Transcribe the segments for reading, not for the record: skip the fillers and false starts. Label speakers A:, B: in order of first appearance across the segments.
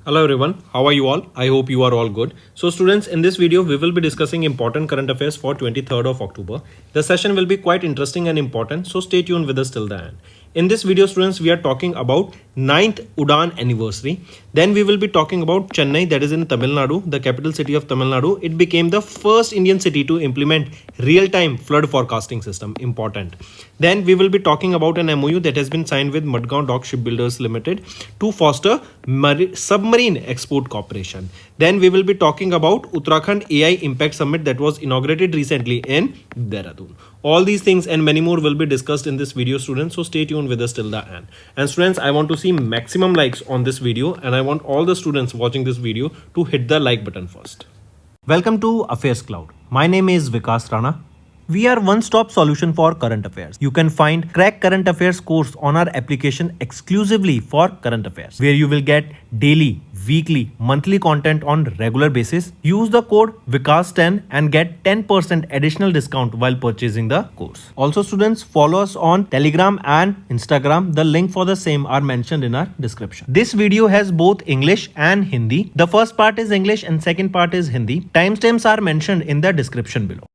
A: Hello everyone, how are you all? I hope you are all good. So students, in this video we will be discussing important current affairs for 23rd of October. The session will be quite interesting and important, so stay tuned with us till the end. In this video students, we are talking about 9th Udan anniversary. Then we will be talking about Chennai, that is in Tamil Nadu, the capital city of Tamil Nadu. It became the first Indian city to implement real-time flood forecasting system. Important. Then we will be talking about an MOU that has been signed with Madgaon Dock Shipbuilders Limited to foster submarine export cooperation. Then we will be talking about Uttarakhand AI Impact Summit that was inaugurated recently in Dehradun. All these things and many more will be discussed in this video, students, so stay tuned with us till the end. And students, I want to see maximum likes on this video, and I want all the students watching this video to hit the like button first. Welcome to Affairs Cloud. My name is Vikas Rana. We are one-stop solution for current affairs. You can find Crack Current Affairs course on our application exclusively for current affairs, where you will get daily, weekly, monthly content on regular basis. Use the code VIKAS10 and get 10% additional discount while purchasing the course. Also students, follow us on Telegram and Instagram. The link for the same are mentioned in our description. This video has both English and Hindi. The first part is English and second part is Hindi. Timestamps are mentioned in the description below.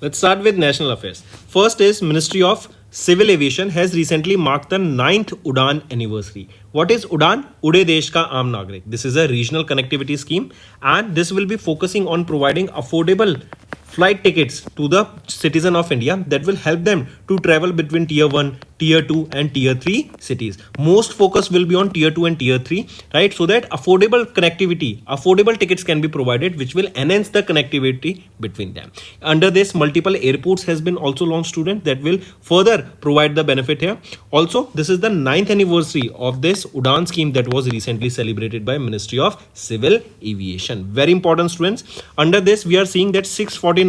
A: Let's start with national affairs. First is Ministry of Civil Aviation has recently marked the 9th Udan anniversary. What is Udan? Ude Desh Ka Aam Nagrik. This is a regional connectivity scheme, and this will be focusing on providing affordable flight tickets to the citizen of India that will help them to travel between tier 1, tier 2 and tier 3 cities. Most focus will be on tier 2 and tier 3, right? So that affordable connectivity, affordable tickets can be provided, which will enhance the connectivity between them. Under this, multiple airports has been also launched, student, that will further provide the benefit here. Also, this is the 9th anniversary of this Udan scheme that was recently celebrated by Ministry of Civil Aviation. Very important, students. Under this, we are seeing that 649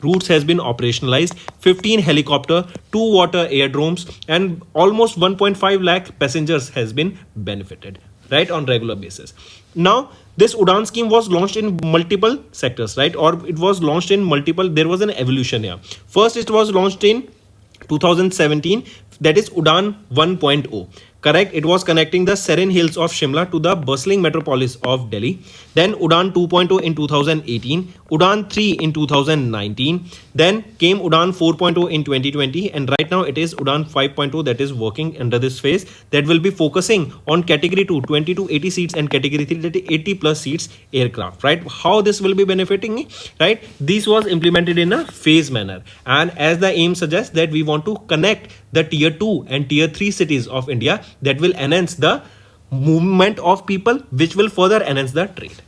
A: routes has been operationalized, 15 helicopter, 2 water aerodromes, and almost 1.5 lakh passengers has been benefited, right, on regular basis. Now, this Udan scheme was launched in multiple sectors, right, or it was launched in multiple, there was an evolution here. First, it was launched in 2017, that is Udan 1.0. Correct, it was connecting the serene hills of Shimla to the bustling metropolis of Delhi. Then Udan 2.0 in 2018, Udan 3 in 2019, then came Udan 4.0 in 2020, and right now it is Udan 5.0 that is working under this phase, that will be focusing on category 2, 20 to 80 seats, and category 3, 80 plus seats aircraft, right? How this will be benefiting me, right? This was implemented in a phase manner, and as the aim suggests that we want to connect the tier 2 and tier 3 cities of India, that will enhance the movement of people, which will further enhance the trade.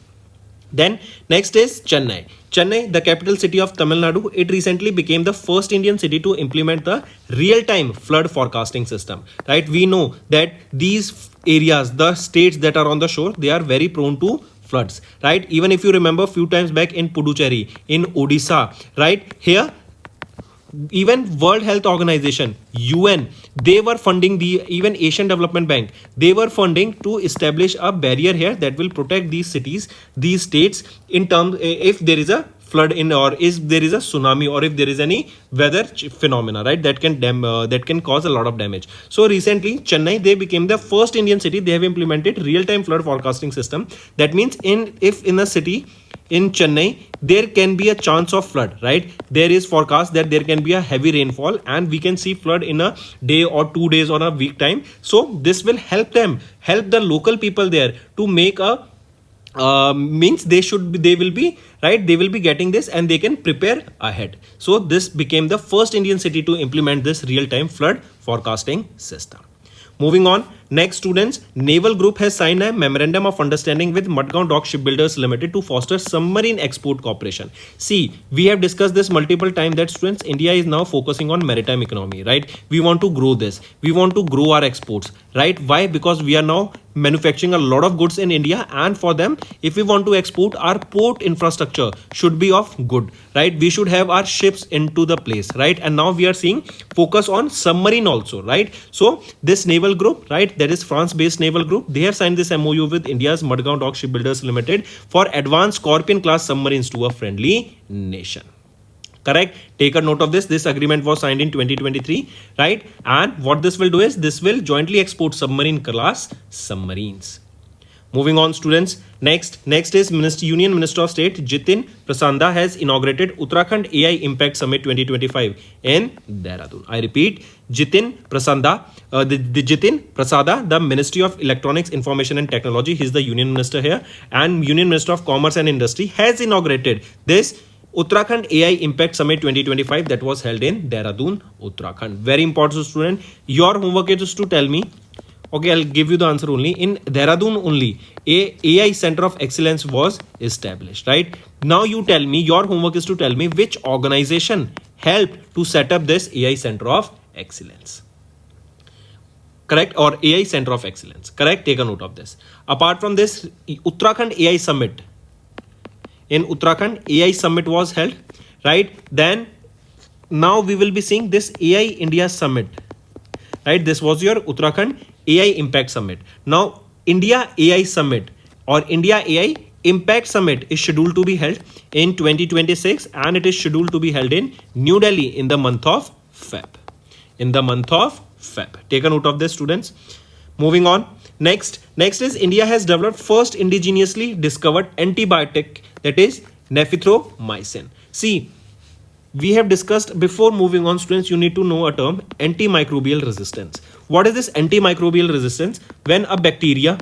A: Then next is Chennai. Chennai, the capital city of Tamil Nadu, it recently became the first Indian city to implement the real-time flood forecasting system, right? We know that these areas, the states that are on the shore, they are very prone to floods, right? Even if you remember few times back in Puducherry, in Odisha, right? Here, even World Health Organization, UN, they were funding even Asian Development Bank, they were funding to establish a barrier here that will protect these cities, these states, in terms if there is a flood in, or if there is a tsunami, or if there is any weather phenomena, right, that can cause a lot of damage. So recently Chennai, they became the first Indian city, they have implemented real-time flood forecasting system. That means if in a city in Chennai there can be a chance of flood, right, there is forecast that there can be a heavy rainfall and we can see flood in a day or 2 days or a week time. So this will help the local people there to make a means they will be getting this and they can prepare ahead. So this became the first Indian city to implement this real-time flood forecasting system. Moving on, next, students, Naval Group has signed a memorandum of understanding with Madgaon Dock Shipbuilders Limited to foster submarine export cooperation. See, we have discussed this multiple times that, students, India is now focusing on maritime economy, right? We want to grow this. We want to grow our exports, right? Why? Because we are now manufacturing a lot of goods in India, and for them, if we want to export, our port infrastructure should be of good, right? We should have our ships into the place, right? And now we are seeing focus on submarine also, right? So this naval group, right, that is France-based naval group, they have signed this MOU with India's Madgaon Dock Shipbuilders Limited for advanced Scorpion class submarines to a friendly nation. Correct. Take a note of this. This agreement was signed in 2023, right? And what this will do is this will jointly export submarine class submarines. Moving on, students. Next is Union Minister of State Jitin Prasada has inaugurated Uttarakhand AI Impact Summit 2025 in Dehradun. I repeat, Jitin Prasada, Jitin Prasada, the Ministry of Electronics, Information and Technology, he is the Union Minister here, and Union Minister of Commerce and Industry has inaugurated this Uttarakhand AI Impact Summit 2025 that was held in Dehradun, Uttarakhand. Very important, student. Your homework is to tell me. Okay, I'll give you the answer only. In Dehradun only, a AI Center of Excellence was established, right? Now you tell me, your homework is to tell me which organization helped to set up this AI Center of Excellence. Correct? Or AI Center of Excellence. Correct? Take a note of this. Apart from this, Uttarakhand AI Summit. In Uttarakhand, AI Summit was held, right? Then now we will be seeing this AI India Summit, right? This was your Uttarakhand AI Impact Summit. Now, India AI Summit or India AI Impact Summit is scheduled to be held in 2026 and it is scheduled to be held in New Delhi in the month of Feb. In the month of Feb. Take a note of this, students. Moving on. Next is India has developed first indigenously discovered antibiotic, that is nephromycin. See, we have discussed before. Moving on, students, you need to know a term, antimicrobial resistance. What is this antimicrobial resistance? When a bacteria,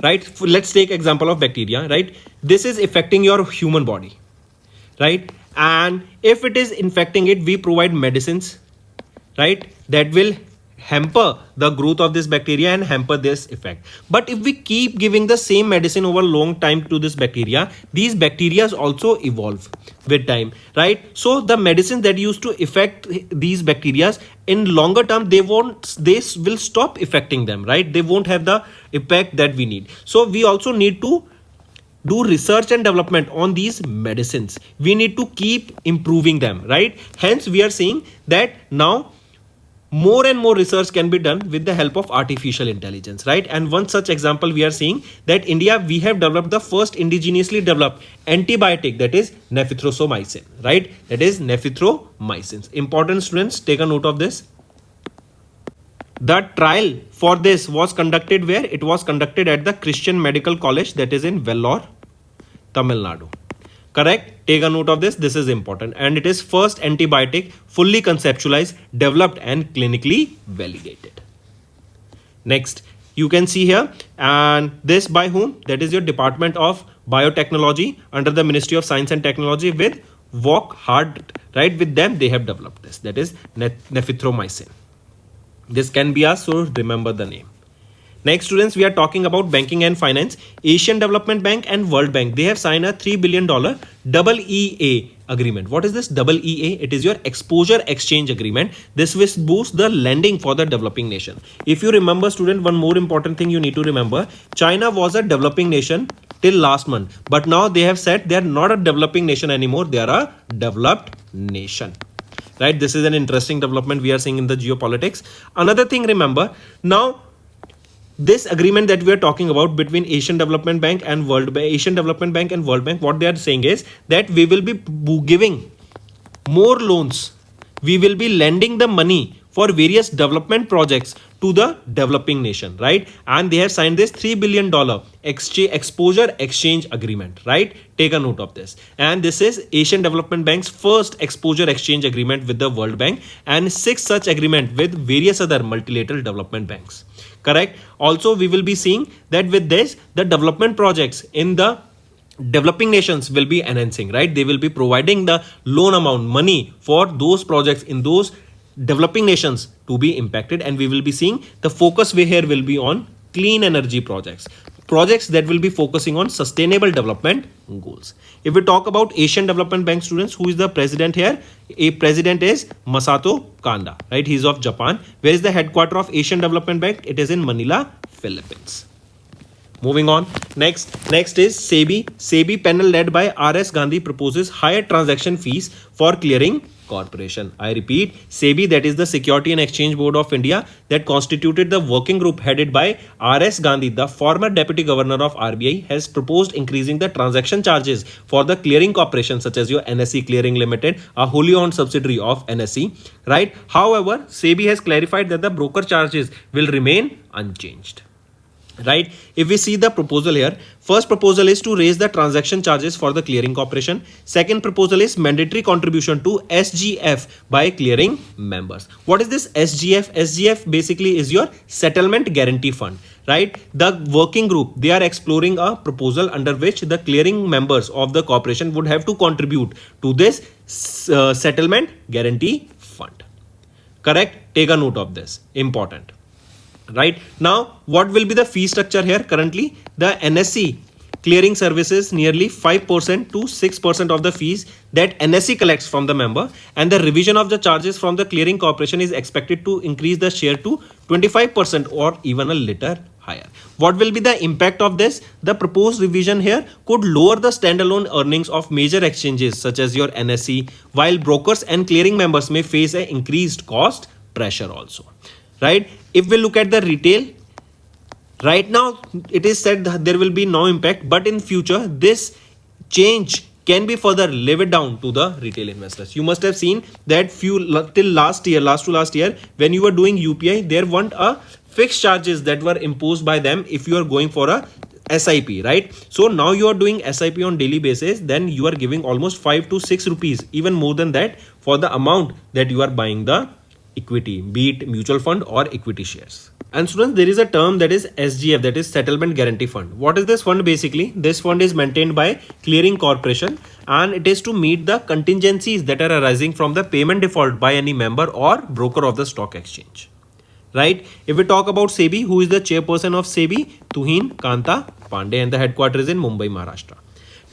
A: right, let's take example of bacteria, right, this is affecting your human body, right, and if it is infecting it, we provide medicines, right, that will hamper the growth of this bacteria and hamper this effect. But if we keep giving the same medicine over a long time to this bacteria, these bacteria also evolve with time, right? So the medicines that used to affect these bacteria in longer term, they will stop affecting them, right? They won't have the impact that we need. So we also need to do research and development on these medicines. We need to keep improving them, right? Hence we are saying that now more and more research can be done with the help of artificial intelligence, right? And one such example we are seeing that India, we have developed the first indigenously developed antibiotic, that is nephromycin, right? That is nephromycin. Important, students, take a note of this. The trial for this was conducted where? It was conducted at the Christian Medical College, that is in Vellore, Tamil Nadu. Correct? Take a note of this. This is important. And it is first antibiotic fully conceptualized, developed and clinically validated. Next, you can see here, and this by whom? That is your Department of Biotechnology under the Ministry of Science and Technology with Wockhardt, right? With them, they have developed this. That is nephromycin. This can be asked, so remember the name. Next, students, we are talking about banking and finance. Asian Development Bank and World Bank, they have signed a $3 billion EEA agreement. What is this EEA? It is your exposure exchange agreement. This will boost the lending for the developing nation. If you remember, student, one more important thing you need to remember, China was a developing nation till last month, but now they have said they are not a developing nation anymore. They are a developed nation. Right? This is an interesting development we are seeing in the geopolitics. Another thing, remember, now this agreement that we are talking about between Asian Development Bank and World Bank, what they are saying is that we will be giving more loans. We will be lending the money for various development projects to the developing nation, right? And they have signed this $3 billion exposure exchange agreement, right? Take a note of this. And this is Asian Development Bank's first exposure exchange agreement with the World Bank and 6 such agreement with various other multilateral development banks. Correct? Also, we will be seeing that with this, the development projects in the developing nations will be enhancing, right? They will be providing the loan amount, money for those projects in those developing nations to be impacted, and we will be seeing the focus way here will be on clean energy projects that will be focusing on sustainable development goals. If we talk about Asian Development Bank, students, who is the president here? A president is Masato Kanda, right? He's of Japan. Where is the headquarters of Asian Development Bank? It is in Manila, Philippines. Moving on. Next is SEBI. SEBI panel led by R.S. Gandhi proposes higher transaction fees for clearing corporation. I repeat, SEBI, that is the Security and Exchange Board of India, that constituted the working group headed by R.S. Gandhi, the former deputy governor of RBI, has proposed increasing the transaction charges for the clearing corporation such as your NSE Clearing Limited, a wholly owned subsidiary of NSE, right? However, SEBI has clarified that the broker charges will remain unchanged. Right, if we see the proposal here, first proposal is to raise the transaction charges for the clearing corporation. Second proposal is mandatory contribution to SGF by clearing members. What is this SGF? SGF basically is your settlement guarantee fund, right? The working group, they are exploring a proposal under which the clearing members of the corporation would have to contribute to this settlement guarantee fund. Correct? Take a note of this, important. Right now, what will be the fee structure here? Currently, the NSE clearing services nearly 5% to 6% of the fees that NSE collects from the member, and the revision of the charges from the clearing corporation is expected to increase the share to 25% or even a little higher. What will be the impact of this? The proposed revision here could lower the standalone earnings of major exchanges such as your NSE, while brokers and clearing members may face an increased cost pressure also. Right? If we look at the retail, right now it is said that there will be no impact, but in future this change can be further levered down to the retail investors. You must have seen that till last to last year, when you were doing UPI, there weren't a fixed charges that were imposed by them if you are going for a SIP, right? So now you are doing SIP on daily basis, then you are giving almost 5 to 6 rupees, even more than that, for the amount that you are buying the equity, be it mutual fund or equity shares. And students, there is a term that is SGF, that is Settlement Guarantee Fund. What is this fund basically? This fund is maintained by clearing corporation, and it is to meet the contingencies that are arising from the payment default by any member or broker of the stock exchange. Right? If we talk about SEBI, who is the chairperson of SEBI? Tuhin Kanta Pandey, and the headquarters is in Mumbai, Maharashtra.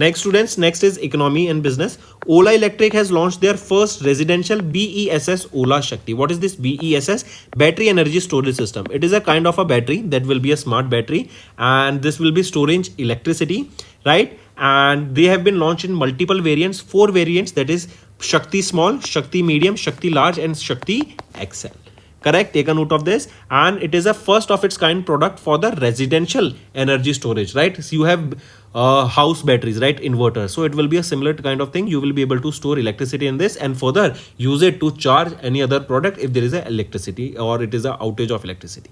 A: Next students, next is economy and business. Ola Electric has launched their first residential BESS Ola Shakti. What is this BESS? Battery Energy Storage System. It is a kind of a battery that will be a smart battery, and this will be storing electricity, right? And they have been launched in multiple variants, 4 variants, that is Shakti Small, Shakti Medium, Shakti Large and Shakti XL. Correct? Take a note of this. And it is a first of its kind product for the residential energy storage, right? So you have house batteries, right? Inverters. So it will be a similar kind of thing. You will be able to store electricity in this and further use it to charge any other product if there is a electricity or it is a outage of electricity.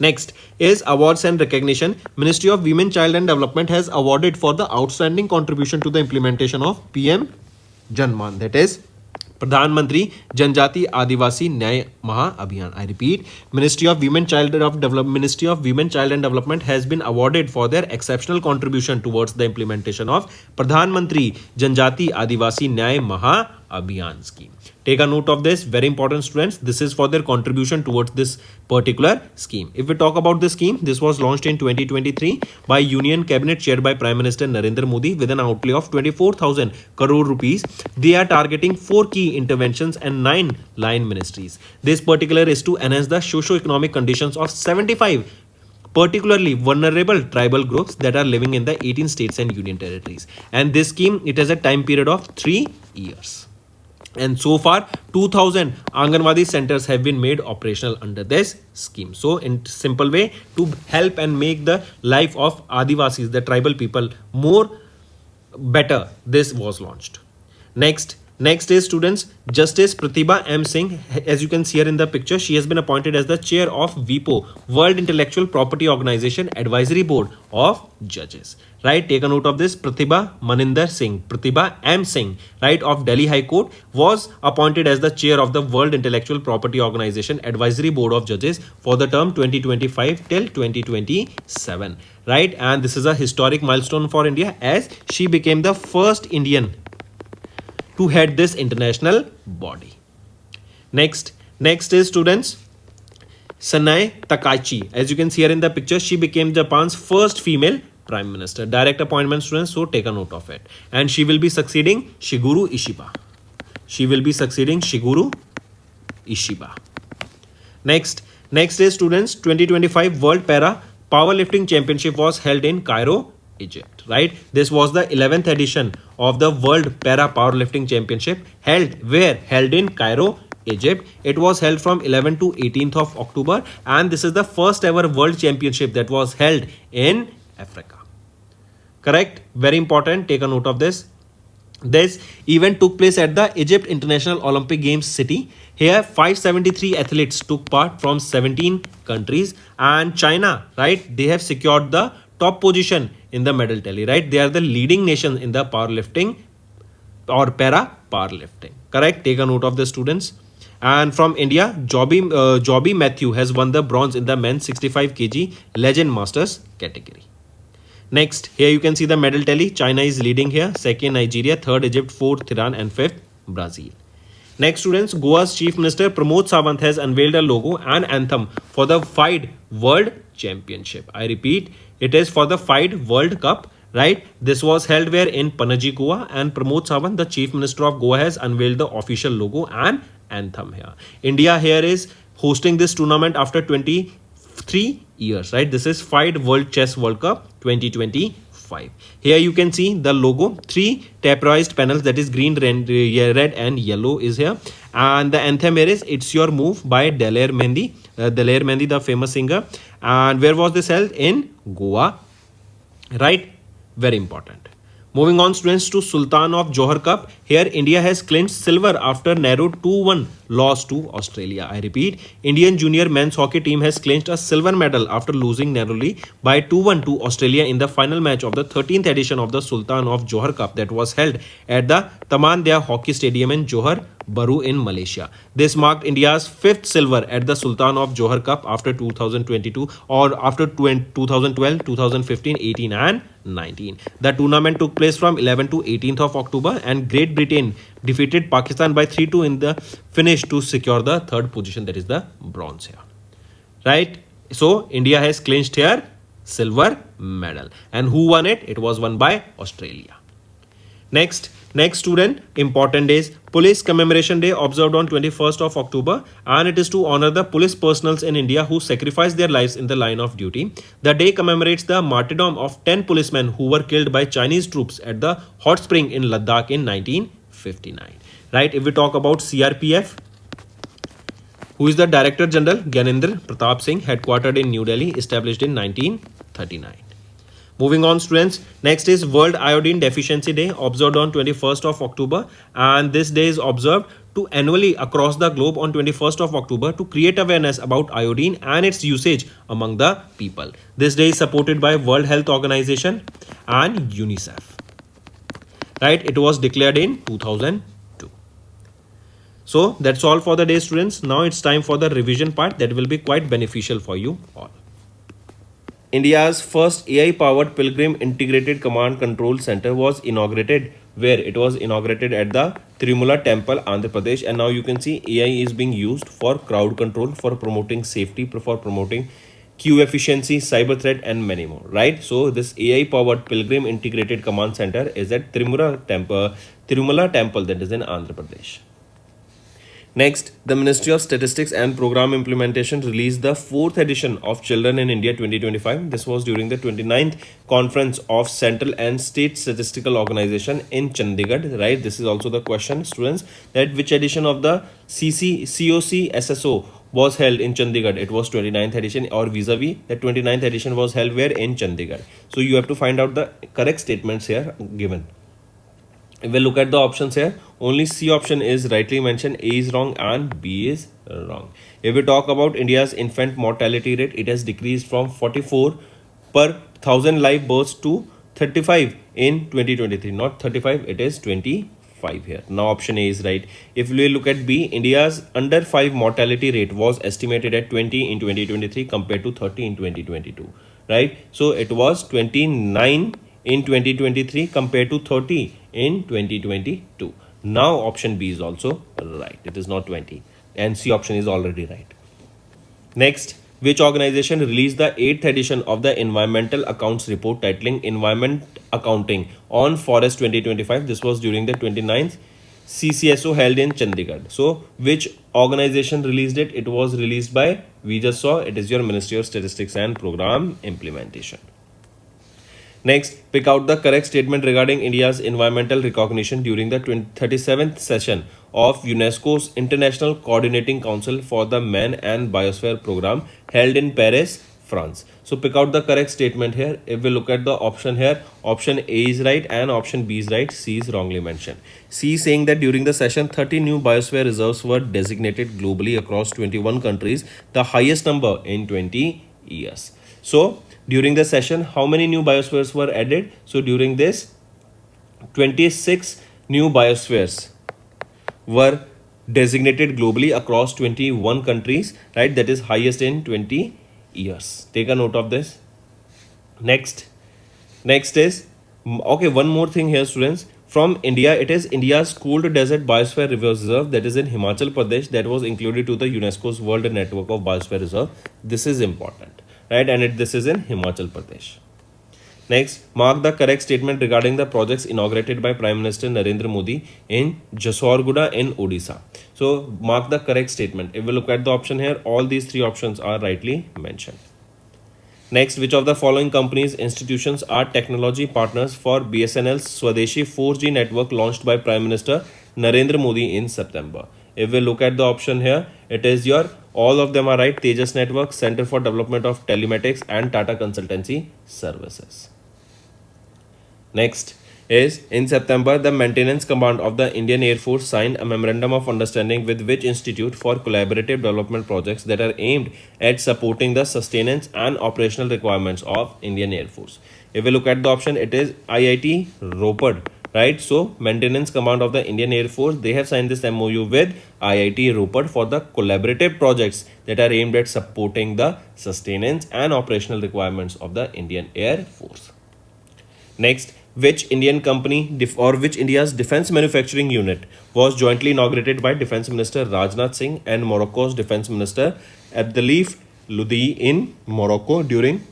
A: Next is awards and recognition. Ministry of Women, Child and Development has awarded for the outstanding contribution to the implementation of PM Janman, that is Pradhan Mantri Janjati Adivasi Nyay Maha Abhiyan. I repeat, Ministry of Women, Child and Development has been awarded for their exceptional contribution towards the implementation of Pradhan Mantri Janjati Adivasi Nyay Maha Abhiyan scheme. Take a note of this, very important students. This is for their contribution towards this particular scheme. If we talk about this scheme, this was launched in 2023 by Union Cabinet chaired by Prime Minister Narendra Modi with an outlay of 24,000 crore rupees. They are targeting 4 key interventions and 9 line ministries. This particular is to enhance the socio-economic conditions of 75 particularly vulnerable tribal groups that are living in the 18 states and union territories. And this scheme, it has a time period of 3 years. And so far 2000 Anganwadi centers have been made operational under this scheme. So in simple way, to help and make the life of Adivasis, the tribal people, more better, this was launched. Next is students, Justice Pratibha M. Singh. As you can see here in the picture, she has been appointed as the chair of WIPO, World Intellectual Property Organization Advisory Board of Judges. Right, take a note of this. Pratibha Maninder Singh, Pratibha M. Singh, right, of Delhi High Court, was appointed as the chair of the World Intellectual Property Organization Advisory Board of Judges for the term 2025 till 2027. Right, and this is a historic milestone for India as she became the first Indian to head this international body. Next is students, Sanae Takaichi. As you can see here in the picture, she became Japan's first female prime minister. Direct appointment, students, so take a note of it. And she will be succeeding Shigeru Ishiba. Next is students, 2025 World powerlifting championship was held in Cairo, Egypt, right? This was the 11th edition of the World Para Powerlifting Championship, held where? Held in Cairo, Egypt. It was held from 11th to 18th of October, and this is the first ever world championship that was held in Africa. Correct? Very important. Take a note of this. This event took place at the Egypt International Olympic Games city. Here, 573 athletes took part from 17 countries, and China, right? They have secured the top position in the medal tally, right? They are the leading nation in the powerlifting or para powerlifting. Correct? Take a note of the students. And from India, Jobby Matthew has won the bronze in the men's 65 kg legend masters category. Next, here you can see the medal tally. China is leading here, second Nigeria, third Egypt, fourth Iran, and fifth Brazil. Next, students, Goa's Chief Minister Pramod Sawant has unveiled a logo and anthem for the FIDE World Championship. I repeat, it is for the FIDE World Cup, right? This was held where in Panaji, Goa, and Pramod Sawant, the Chief Minister of Goa, has unveiled the official logo and anthem here. India here is hosting this tournament after 23 years, right? This is FIDE World Chess World Cup 2025. Here you can see the logo, 3 taperized panels, that is green, red and yellow is here, and the anthem here is It's Your Move by Daler Mehndi, the famous singer. And where was this held? In Goa, right? Very important. Moving on, students, to Sultan of Johor Cup. Here India has clinched silver after narrow 2-1 loss to Australia. I repeat, Indian junior men's hockey team has clinched a silver medal after losing narrowly by 2-1 to Australia in the final match of the 13th edition of the Sultan of Johor Cup that was held at the Taman Dia Hockey Stadium in Johor Bahru in Malaysia. This marked India's 5th silver at the Sultan of Johor Cup after 2022 or after 2012, 2015, 18 and 19. The tournament took place from 11th to 18th of October, and Great Britain defeated Pakistan by 3-2 in the finish to secure the third position, that is the bronze here. Right? So India has clinched here silver medal. And who won it? It was won by Australia. Next student, important days. Police Commemoration Day observed on 21st of October, and it is to honor the police personnel in India who sacrificed their lives in the line of duty. The day commemorates the martyrdom of 10 policemen who were killed by Chinese troops at the hot spring in Ladakh in 1959. Right? If we talk about CRPF, who is the Director General? Gyanendra Pratap Singh, headquartered in New Delhi, established in 1939. Moving on, students, next is World Iodine Deficiency Day, observed on 21st of October, and this day is observed to annually across the globe on 21st of October to create awareness about iodine and its usage among the people. This day is supported by World Health Organization and UNICEF. Right? It was declared in 2002. So that's all for the day, students. Now it's time for the revision part that will be quite beneficial for you all. India's first AI-powered Pilgrim Integrated Command Control Center was inaugurated where? It was inaugurated at the Tirumala Temple, Andhra Pradesh, and now you can see AI is being used for crowd control, for promoting safety, for promoting queue efficiency, cyber threat, and many more, right? So this AI-powered Pilgrim Integrated Command Center is at Tirumala Temple, that is in Andhra Pradesh. Next, the Ministry of Statistics and Program Implementation released the 4th edition of Children in India 2025. This was during the 29th Conference of Central and State Statistical Organization in Chandigarh, right? This is also the question, students, that which edition of the COC SSO was held in Chandigarh? It was 29th edition, or vis-a-vis the 29th edition was held where? In Chandigarh. So you have to find out the correct statements here given. If we look at the options here, only C option is rightly mentioned, A is wrong and B is wrong. If we talk about India's infant mortality rate, it has decreased from 44 per 1000 live births to 35 in 2023. Not 35, it is 25 here. Now option A is right. If we look at B, India's under 5 mortality rate was estimated at 20 in 2023 compared to 30 in 2022. Right? So it was 29 in 2023 compared to 30 in 2022. Now option B is also right. It is not 20. And C option is already right. Next, which organization released the 8th edition of the Environmental Accounts Report titling Environment Accounting on Forest 2025? This was during the 29th CCSO held in Chandigarh. So, which organization released it? It was released by, we just saw, it is your Ministry of Statistics and Program Implementation. Next, pick out the correct statement regarding India's environmental recognition during the 37th session of UNESCO's International Coordinating Council for the Man and Biosphere Program held in Paris, France. So pick out the correct statement here. If we look at the option here, option A is right and option B is right, C is wrongly mentioned. C is saying that during the session, 30 new biosphere reserves were designated globally across 21 countries, the highest number in 20 years. So during the session, how many new biospheres were added? So during this, 26 new biospheres were designated globally across 21 countries, right? That is highest in 20 years. Take a note of this. Next is, okay, one more thing here, students. From India, it is India's cooled desert biosphere reserve that is in Himachal Pradesh that was included to the UNESCO's World Network of Biosphere Reserve. This is important, right? And this is in Himachal Pradesh. Next, mark the correct statement regarding the projects inaugurated by Prime Minister Narendra Modi in Jasorguda in Odisha. So, mark the correct statement. If we look at the option here, all these three options are rightly mentioned. Next, which of the following companies, institutions are technology partners for BSNL's Swadeshi 4G network launched by Prime Minister Narendra Modi in September? If we look at the option here, it is your, all of them are right, Tejas Network, Center for Development of Telematics and Tata Consultancy Services. Next is, in September, the Maintenance Command of the Indian Air Force signed a memorandum of understanding with which institute for collaborative development projects that are aimed at supporting the sustenance and operational requirements of Indian Air Force. If we look at the option, it is IIT Ropar, right? So, Maintenance Command of the Indian Air Force, they have signed this MOU with IIT Ropar for the collaborative projects that are aimed at supporting the sustenance and operational requirements of the Indian Air Force. Next, which Indian company or which India's defense manufacturing unit was jointly inaugurated by Defense Minister Rajnath Singh and Morocco's Defense Minister Abdelif Ludi in Morocco during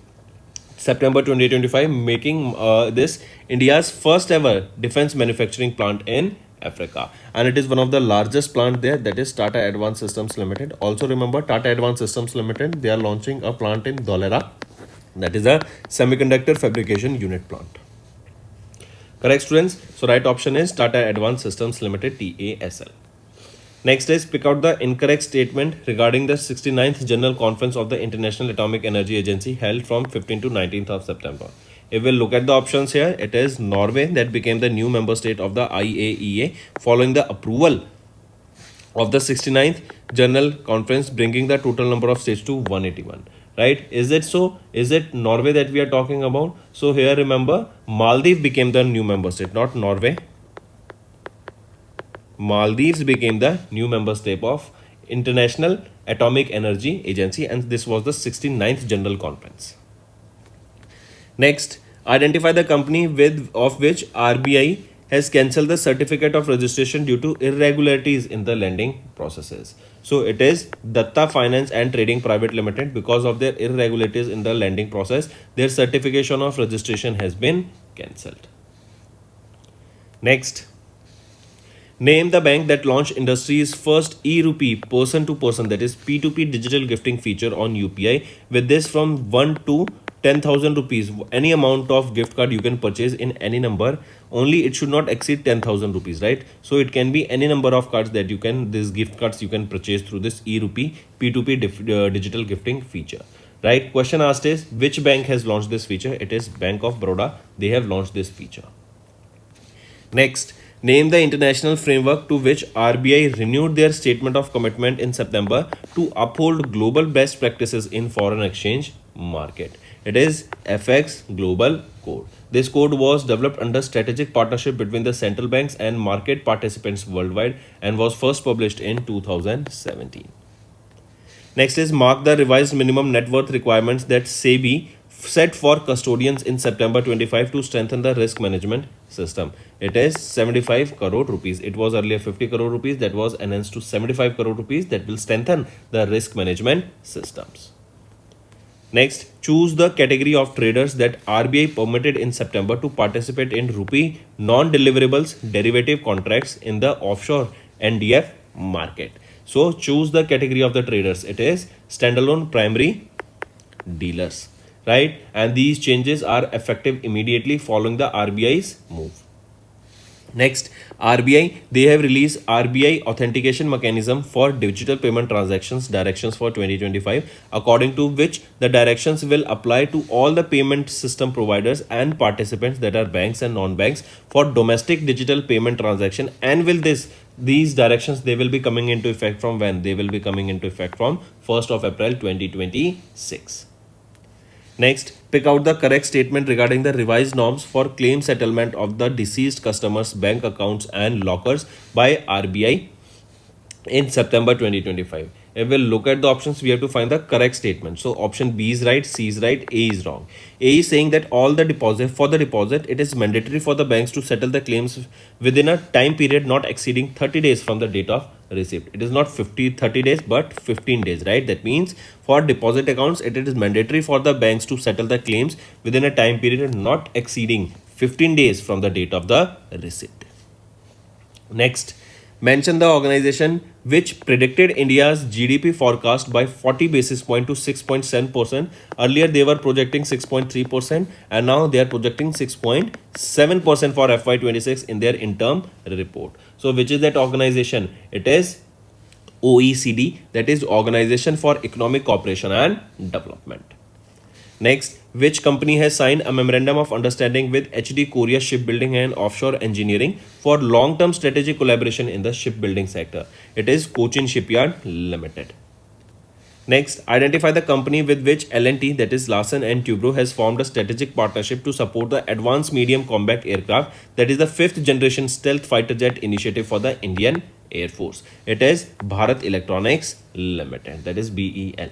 A: September 2025, making this India's first ever defense manufacturing plant in Africa. And it is one of the largest plant there, that is Tata Advanced Systems Limited. Also remember, Tata Advanced Systems Limited, they are launching a plant in Dholera, that is a semiconductor fabrication unit plant. Correct, students? So right option is Tata Advanced Systems Limited, TASL. Next is, pick out the incorrect statement regarding the 69th General Conference of the International Atomic Energy Agency held from 15th to 19th of September. If we look at the options here, it is Norway that became the new member state of the IAEA following the approval of the 69th General Conference, bringing the total number of states to 181. Right? Is it so? Is it Norway that we are talking about? So here remember, Maldives became the new member state, not Norway. Maldives became the new member state of International Atomic Energy Agency, and this was the 69th General Conference. Next, identify the company of which RBI has cancelled the certificate of registration due to irregularities in the lending processes. So it is Datta Finance and Trading Private Limited. Because of their irregularities in the lending process, their certification of registration has been cancelled. Next, name the bank that launched industry's first e-rupee person-to-person, that is P2P digital gifting feature on UPI. With this, from 1 to 10,000 rupees, any amount of gift card you can purchase in any number, only it should not exceed 10,000 rupees, right? So it can be any number of cards that you can, these gift cards you can purchase through this e-rupee P2P digital gifting feature, right? Question asked is, which bank has launched this feature? It is Bank of Baroda. They have launched this feature. Next, name the international framework to which RBI renewed their statement of commitment in September to uphold global best practices in foreign exchange market. It is FX Global Code. This code was developed under strategic partnership between the central banks and market participants worldwide and was first published in 2017. Next is, mark the revised minimum net worth requirements that SEBI set for custodians in September 25 to strengthen the risk management system. It is 75 crore rupees. It was earlier 50 crore rupees, that was enhanced to 75 crore rupees, that will strengthen the risk management systems. Next, choose the category of traders that RBI permitted in September to participate in rupee non-deliverables derivative contracts in the offshore NDF market. So choose the category of the traders. It is standalone primary dealers, right? And these changes are effective immediately following the RBI's move. Next, RBI, they have released RBI authentication mechanism for digital payment transactions directions for 2025, according to which the directions will apply to all the payment system providers and participants that are banks and non-banks for domestic digital payment transaction. And will these directions, they will be coming into effect from when? They will be coming into effect from 1st of April 2026. Next, pick out the correct statement regarding the revised norms for claim settlement of the deceased customers' bank accounts and lockers by RBI in September 2025. If we look at the options, we have to find the correct statement. So option B is right, C is right, A is wrong. A is saying that all the deposit, it is mandatory for the banks to settle the claims within a time period not exceeding 30 days from the date of receipt. It is not 30 days, but 15 days, right? That means for deposit accounts, it is mandatory for the banks to settle the claims within a time period not exceeding 15 days from the date of the receipt. Next, mention the organization which predicted India's GDP forecast by 40 basis point to 6.7%. Earlier they were projecting 6.3% and now they are projecting 6.7% for FY26 in their interim report. So which is that organization? It is OECD, that is Organization for Economic Cooperation and Development. Next, which company has signed a memorandum of understanding with HD Korea Shipbuilding and Offshore Engineering for long-term strategic collaboration in the shipbuilding sector? It is Cochin Shipyard Limited. Next, identify the company with which L&T, that is Larsen and Toubro, has formed a strategic partnership to support the Advanced Medium Combat Aircraft, that is the 5th generation stealth fighter jet initiative for the Indian Air Force. It is Bharat Electronics Limited, that is BEL.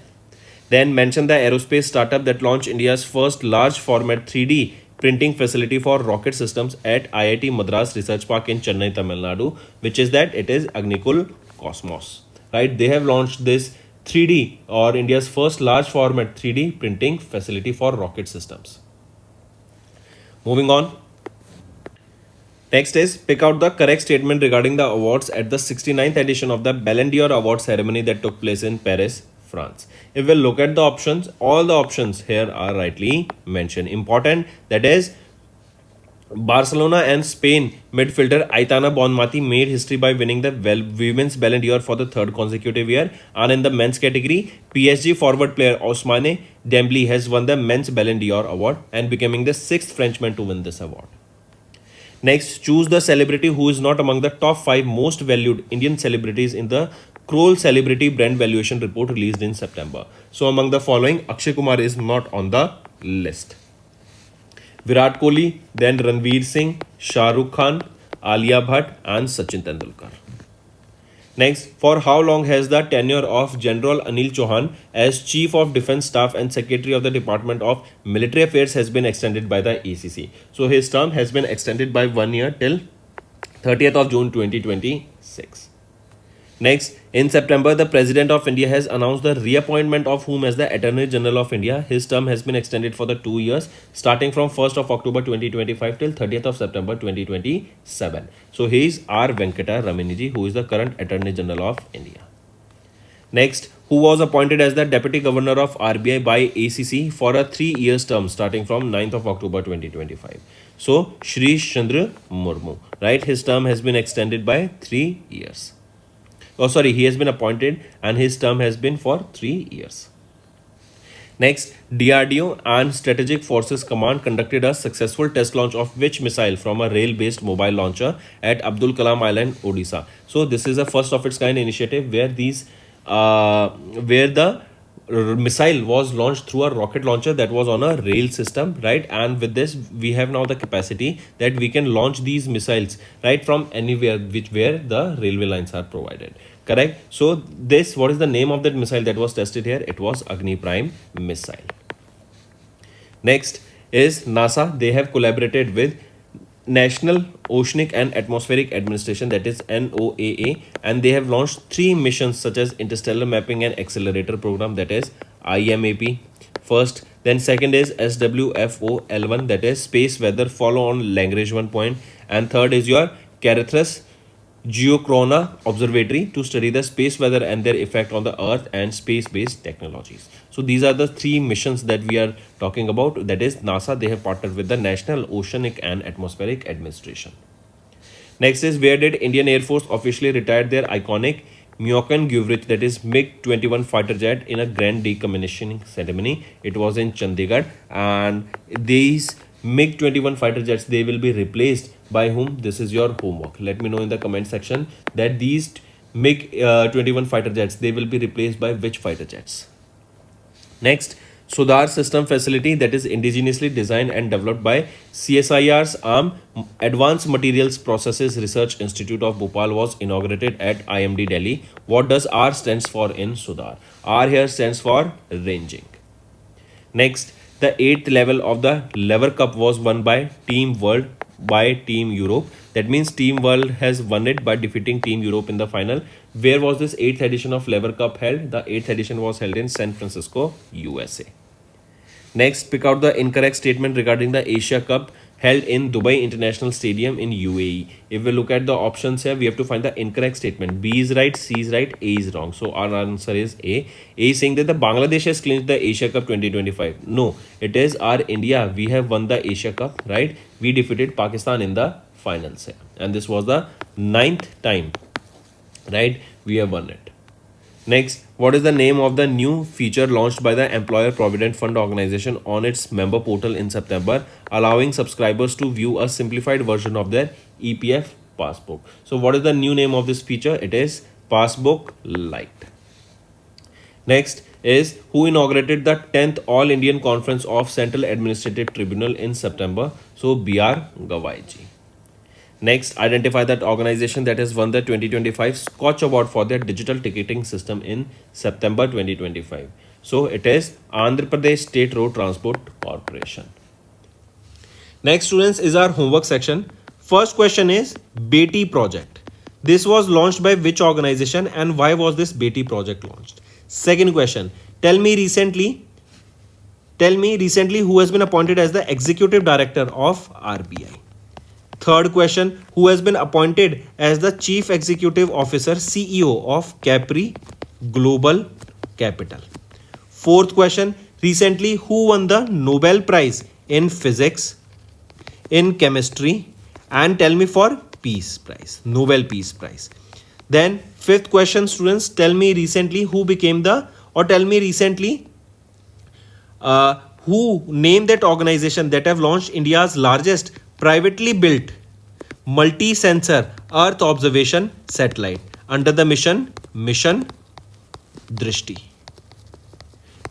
A: Then mention the aerospace startup that launched India's first large format 3D printing facility for rocket systems at IIT Madras Research Park in Chennai, Tamil Nadu, which is that it is Agnikul Cosmos, right? They have launched this 3D or India's first large format 3D printing facility for rocket systems. Moving on. Next is pick out the correct statement regarding the awards at the 69th edition of the Ballon d'Or award ceremony that took place in Paris, France. If we look at the options, all the options here are rightly mentioned. Important, that is Barcelona and Spain midfielder Aitana Bonmati made history by winning the Women's Ballon d'Or for the 3rd consecutive year. And in the men's category, PSG forward player Ousmane Dembélé has won the Men's Ballon d'Or award and becoming the 6th Frenchman to win this award. Next, choose the celebrity who is not among the top 5 most valued Indian celebrities in the Kroll Celebrity Brand Valuation Report released in September. So among the following, Akshay Kumar is not on the list. Virat Kohli, then Ranveer Singh, Shah Rukh Khan, Alia Bhatt and Sachin Tendulkar. Next, for how long has the tenure of General Anil Chauhan as Chief of Defence Staff and Secretary of the Department of Military Affairs has been extended by the ACC? So his term has been extended by 1 year till 30th of June 2026. Next, in September, the President of India has announced the reappointment of whom as the Attorney General of India. His term has been extended for the 2 years, starting from 1st of October 2025 till 30th of September 2027. So he is R. Venkata Ramaniji, who is the current Attorney General of India. Next, who was appointed as the Deputy Governor of RBI by ACC for a 3 years term starting from 9th of October 2025. So, Shrish Chandra Murmu, right? His term has been extended by 3 years. He has been appointed and his term has been for 3 years. Next, DRDO and Strategic Forces Command conducted a successful test launch of which missile from a rail-based mobile launcher at Abdul Kalam Island, Odisha. So this is a first of its kind initiative where the missile was launched through a rocket launcher that was on a rail system, right? And with this, we have now the capacity that we can launch these missiles right from anywhere where the railway lines are provided. Correct? So this, what is the name of that missile that was tested here? It was Agni Prime missile. Next is NASA. They have collaborated with National Oceanic and Atmospheric Administration, that is NOAA, and they have launched 3 missions such as Interstellar Mapping and Accelerator Program, that is IMAP, first. Then second is SWFO L1, that is space weather follow on Lagrange 1 point, and third is your Carithus Geochrona Observatory to study the space weather and their effect on the Earth and space-based technologies. So these are the three missions that we are talking about. That is NASA, they have partnered with the National Oceanic and Atmospheric Administration. Next is, where did Indian Air Force officially retire their iconic Myokan Guvrich, that is MiG-21 fighter jet, in a grand decommissioning ceremony? It was in Chandigarh, and these MiG-21 fighter jets, they will be replaced by whom? This is your homework. Let me know in the comment section that these MiG-21 fighter jets, they will be replaced by which fighter jets. Next, Sudhar System Facility, that is indigenously designed and developed by CSIR's arm Advanced Materials Processes Research Institute of Bhopal, was inaugurated at IMD Delhi. What does R stands for in Sudhar? R here stands for ranging. Next, the 8th level of the Lever Cup was won by Team World by Team Europe. That means Team World has won it by defeating Team Europe in the final. Where was this 8th edition of Lever Cup held? The 8th edition was held in San Francisco, USA. Next, pick out the incorrect statement regarding the Asia Cup held in Dubai International Stadium in UAE. If we look at the options here, we have to find the incorrect statement. B is right, C is right, A is wrong. So our answer is A. A is saying that the Bangladesh has clinched the Asia Cup 2025. No, it is our India. We have won the Asia Cup, right? We defeated Pakistan in the finals here. And this was the 9th time, right? We have won it. Next, what is the name of the new feature launched by the Employer Provident Fund Organization on its member portal in September, allowing subscribers to view a simplified version of their EPF passbook? So what is the new name of this feature? It is Passbook Lite. Next is, who inaugurated the 10th All Indian Conference of Central Administrative Tribunal in September? So B.R. Gawai ji. Next, identify that organization that has won the 2025 Scotch Award for their digital ticketing system in September 2025. So it is Andhra Pradesh State Road Transport Corporation. Next, students, is our homework section. First question is Beti project. This was launched by which organization and why was this Beti project launched? Second question, tell me recently who has been appointed as the executive director of RBI. Third question, who has been appointed as the Chief Executive Officer CEO of Capri Global Capital. Fourth question, recently who won the Nobel Prize in Physics, in Chemistry, and tell me for Peace Prize, Nobel Peace Prize. Then fifth question, students, tell me recently who became the, or tell me recently who named that organization that have launched India's largest privately built multi-sensor Earth observation satellite under the mission Drishti.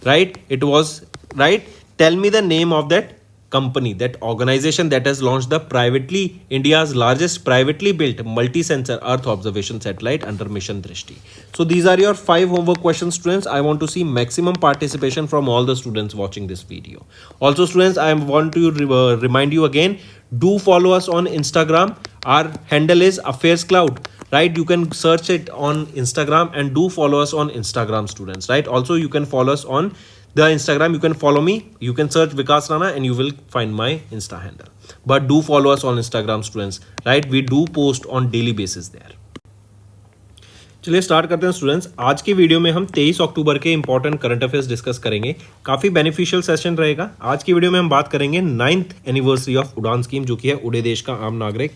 A: Right? It was right. Tell me the name of that company, that organization that has launched the India's largest privately built multi-sensor Earth observation satellite under mission Drishti. So these are your 5 homework questions, students. I want to see maximum participation from all the students watching this video. Also, students, I want to remind you again, do follow us on Instagram. Our handle is Affairs Cloud, right? You can search it on Instagram and do follow us on Instagram, students, right? Also, you can follow us on the Instagram. You can follow me. You can search Vikas Rana and you will find my Insta handle. But do follow us on Instagram, students, right? We do post on daily basis there. चलिए start करते हैं students. आज की video में हम 23 अक्टूबर के important current affairs discuss करेंगे. काफी बेनिफिशियल सेशन रहेगा. आज की वीडियो में हम बात करेंगे 9th एनिवर्सरी ऑफ उड़ान स्कीम, जो कि है उड़े देश का आम नागरिक.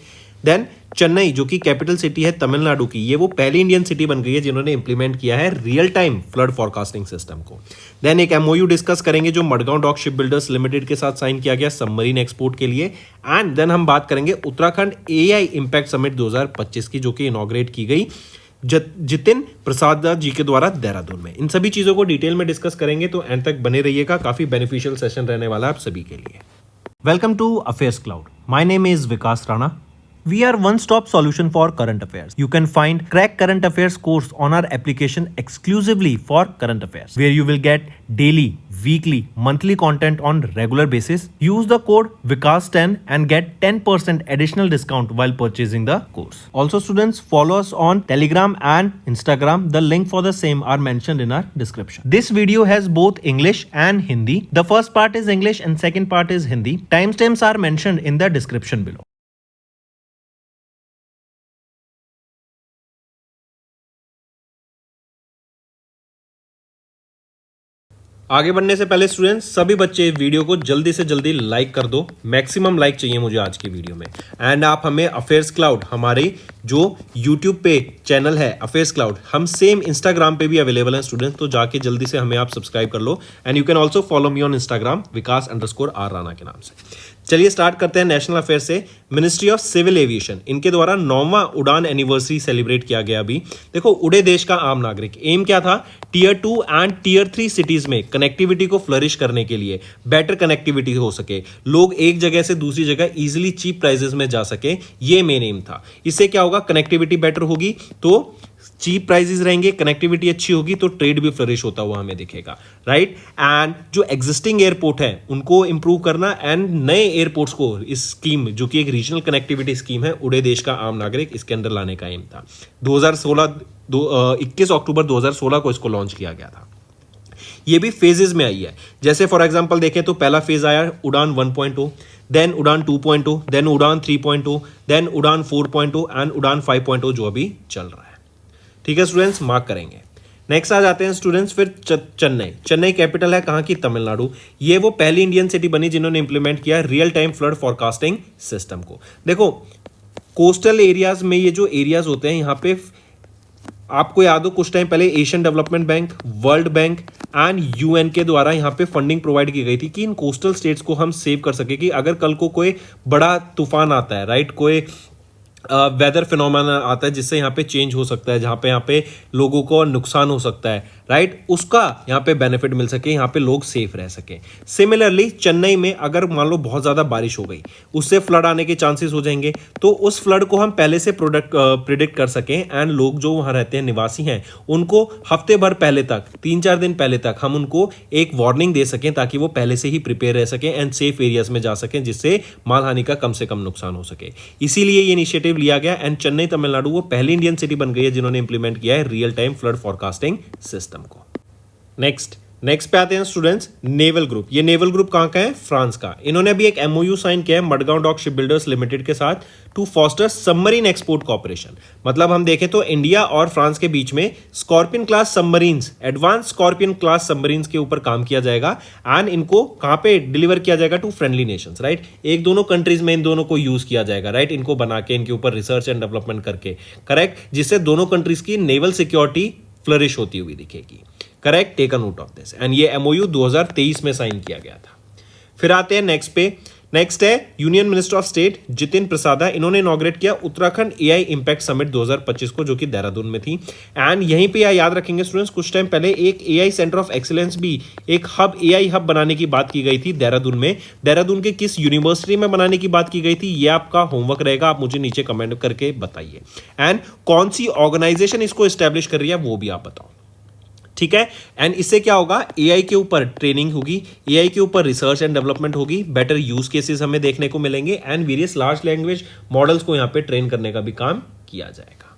A: देन चेन्नई, जो कि कैपिटल सिटी है तमिलनाडु की, ये वो पहली इंडियन सिटी बन गई है जिन्होंने इंप्लीमेंट किया है real time flood forecasting system को. देन एक एमओयू डिस्कस करेंगे जो Mazagon Dock Ship Builders Limited के साथ साइन किया गया सबमरीन एक्सपोर्ट के लिए. एंड देन हम बात करेंगे उत्तराखंड एआई इंपैक्ट समिट 2025 की, जो कि इनॉग्रेट की गई जितिन प्रसाद जी के द्वारा देहरादून में. इन सभी चीजों को डिटेल में डिस्कस करेंगे, तो एंड तक बने रहिएगा. काफी बेनिफिशियल सेशन रहने वाला है आप सभी के लिए. Welcome to Affairs Cloud. My name is Vikas Rana. We are one-stop solution for current affairs. You can find Crack Current Affairs course on our application exclusively for current affairs, where you will get daily weekly, monthly content on regular basis, use the code VIKAS10 and get 10% additional discount while purchasing the course. Also students, follow us on Telegram and Instagram. The link for the same are mentioned in our description. This video has both English and Hindi. The first part is English and second part is Hindi. Timestamps are mentioned in the description below. आगे बढ़ने से पहले students, सभी बच्चे video को जल्दी से जल्दी लाइक कर दो। मैक्सिमम लाइक चाहिए मुझे आज की वीडियो में। एंड आप हमें अफेयर्स क्लाउड, हमारे जो यूट्यूब पे चैनल है अफेयर्स क्लाउड, हम सेम इंस्टाग्राम पे भी अवेलेबल हैं स्टूडेंट्स, तो जाके जल्दी से हमें आप सब्सक्राइब कर लो। And you can also follow me on Instagram विकास_R राणा के नाम से। चलिए स्टार्ट करते हैं नेशनल अफेयर से। मिनिस्ट्री ऑफ सिविल एविएशन, इनके द्वारा 9वां उड़ान एनिवर्सरी सेलिब्रेट किया गया। अभी देखो, उड़े देश का आम नागरिक, एम क्या था? टियर 2 एंड टियर 3 सिटीज में कनेक्टिविटी को फ्लरिश करने के लिए, बेटर कनेक्टिविटी हो सके, लोग एक जगह से दूसरी जगह इजीली चीप प्राइसेस में जा सके, ये मेन एम था। इससे क्या होगा? कनेक्टिविटी बेटर होगी तो चीप प्राइसेस रहेंगे, कनेक्टिविटी अच्छी होगी तो ट्रेड भी फ्लरिश होता हुआ हमें दिखेगा, राइट। एंड जो एग्जिस्टिंग एयरपोर्ट है उनको इंप्रूव करना एंड नए एयरपोर्ट्स को, इस स्कीम जो कि एक रीजनल कनेक्टिविटी स्कीम है, उड़े देश का आम नागरिक, इसके अंदर लाने का एम था। 21 अक्टूबर 2016 को इसको लॉन्च किया गया था। ये भी फेजेस में आई है। जैसे फॉर एग्जांपल देखें तो पहला फेज आया उड़ान 1.0, देन उड़ान 2.0, देन उड़ान 3.0, देन उड़ान 4.0 एंड उड़ान 5.0 जो अभी चल रहा है। ठीक है स्टूडेंट्स, मार्क करेंगे। नेक्स्ट आ जाते हैं स्टूडेंट्स फिर चेन्नई। चेन्नई कैपिटल है कहाँ की? तमिलनाडु। ये वो पहली इंडियन सिटी बनी जिन्होंने इंप्लीमेंट किया real time flood forecasting system को। देखो, कोस्टल एरियाज में ये जो एरियाज होते हैं, यहाँ पे आपको याद हो कुछ टाइम पहले Asian development bank, world bank and UN के द्वारा यहाँ पे फंडिंग प्रोवाइड की गई थी कि इन कोस्टल स्टेट्स को हम सेव कर सके, कि अगर कल को कोई बड़ा तूफान आता है, राइट, कोई वेदर फिनोमेना आता है जिससे यहाँ पे चेंज हो सकता है, जहाँ पे लोगों को नुकसान हो सकता है, राइट, उसका यहाँ पे बेनिफिट मिल सके, यहाँ पे लोग सेफ रह सके। सिमिलरली चेन्नई में अगर मान लो बहुत ज़्यादा बारिश हो गई, उससे फ्लड आने के चांसेस हो जाएंगे, तो उस फ्लड को हम पहले से प्रिडिक्ट कर सकें एंड लोग जो वहाँ रहते हैं, निवासी हैं, उनको हफ्ते भर पहले तक, 3-4 दिन पहले तक हम उनको एक वार्निंग दे सकें ताकि वो पहले से ही प्रिपेयर रह सकें एंड सेफ एरियाज में जा सकें, जिससे मालहानि का कम से कम नुकसान हो सके। इसीलिए ये इनिशिएटिव लिया गया एंड चेन्नई तमिलनाडु वो पहली इंडियन सिटी बन गई है जिन्होंने इंप्लीमेंट किया है real time flood forecasting system को। नेक्स्ट पे आते हैं स्टूडेंट्स, नेवल ग्रुप। ये नेवल ग्रुप कहां का है? फ्रांस का। इन्होंने अभी एक एमओयू साइन किया है Mazagon Dock Ship Builders Limited के साथ to foster submarine export corporation. मतलब हम देखें तो इंडिया और फ्रांस के बीच में scorpion class submarines, advance scorpion class submarines के ऊपर काम किया जाएगा एंड इनको कहां पे डिलीवर किया जाएगा? To friendly nations, right. एक दोनों कंट्रीज में इन दोनों को यूज किया जाएगा, राइट, इनको बना के इनके ऊपर रिसर्च एंड डेवलपमेंट करके, करेक्ट, जिससे दोनों कंट्रीज की नेवल सिक्योरिटी फ्लरिश होती हुई दिखेगी। Correct, take a note of this. And ये एमओयू 2023 में साइन किया गया था। फिर आते हैं नेक्स्ट है union minister of state Jitin Prasad. इन्होंने इनॉग्रेट किया उत्तराखंड एआई इंपैक्ट समिट 2025 को, जो कि देहरादून में थी। एंड यहीं पे याद रखेंगे स्टूडेंट्स, कुछ टाइम पहले एक एआई सेंटर ऑफ एक्सीलेंस भी, एक हब, एआई हब बनाने की बात की गई थी देहरादून में। देहरादून के किस यूनिवर्सिटी में बनाने की बात की गई थी, ये आपका होमवर्क रहेगा, आप मुझे नीचे कमेंट करके बताइए। एंड कौन सी ऑर्गेनाइजेशन इसको एस्टेब्लिश कर रही है वो भी आप बताओ, ठीक है। एंड इससे क्या होगा? एआई के ऊपर ट्रेनिंग होगी, एआई के ऊपर रिसर्च एंड डेवलपमेंट होगी, बेटर यूज केसेस हमें देखने को मिलेंगे and various large language models को यहां पे ट्रेन करने का भी काम किया जाएगा।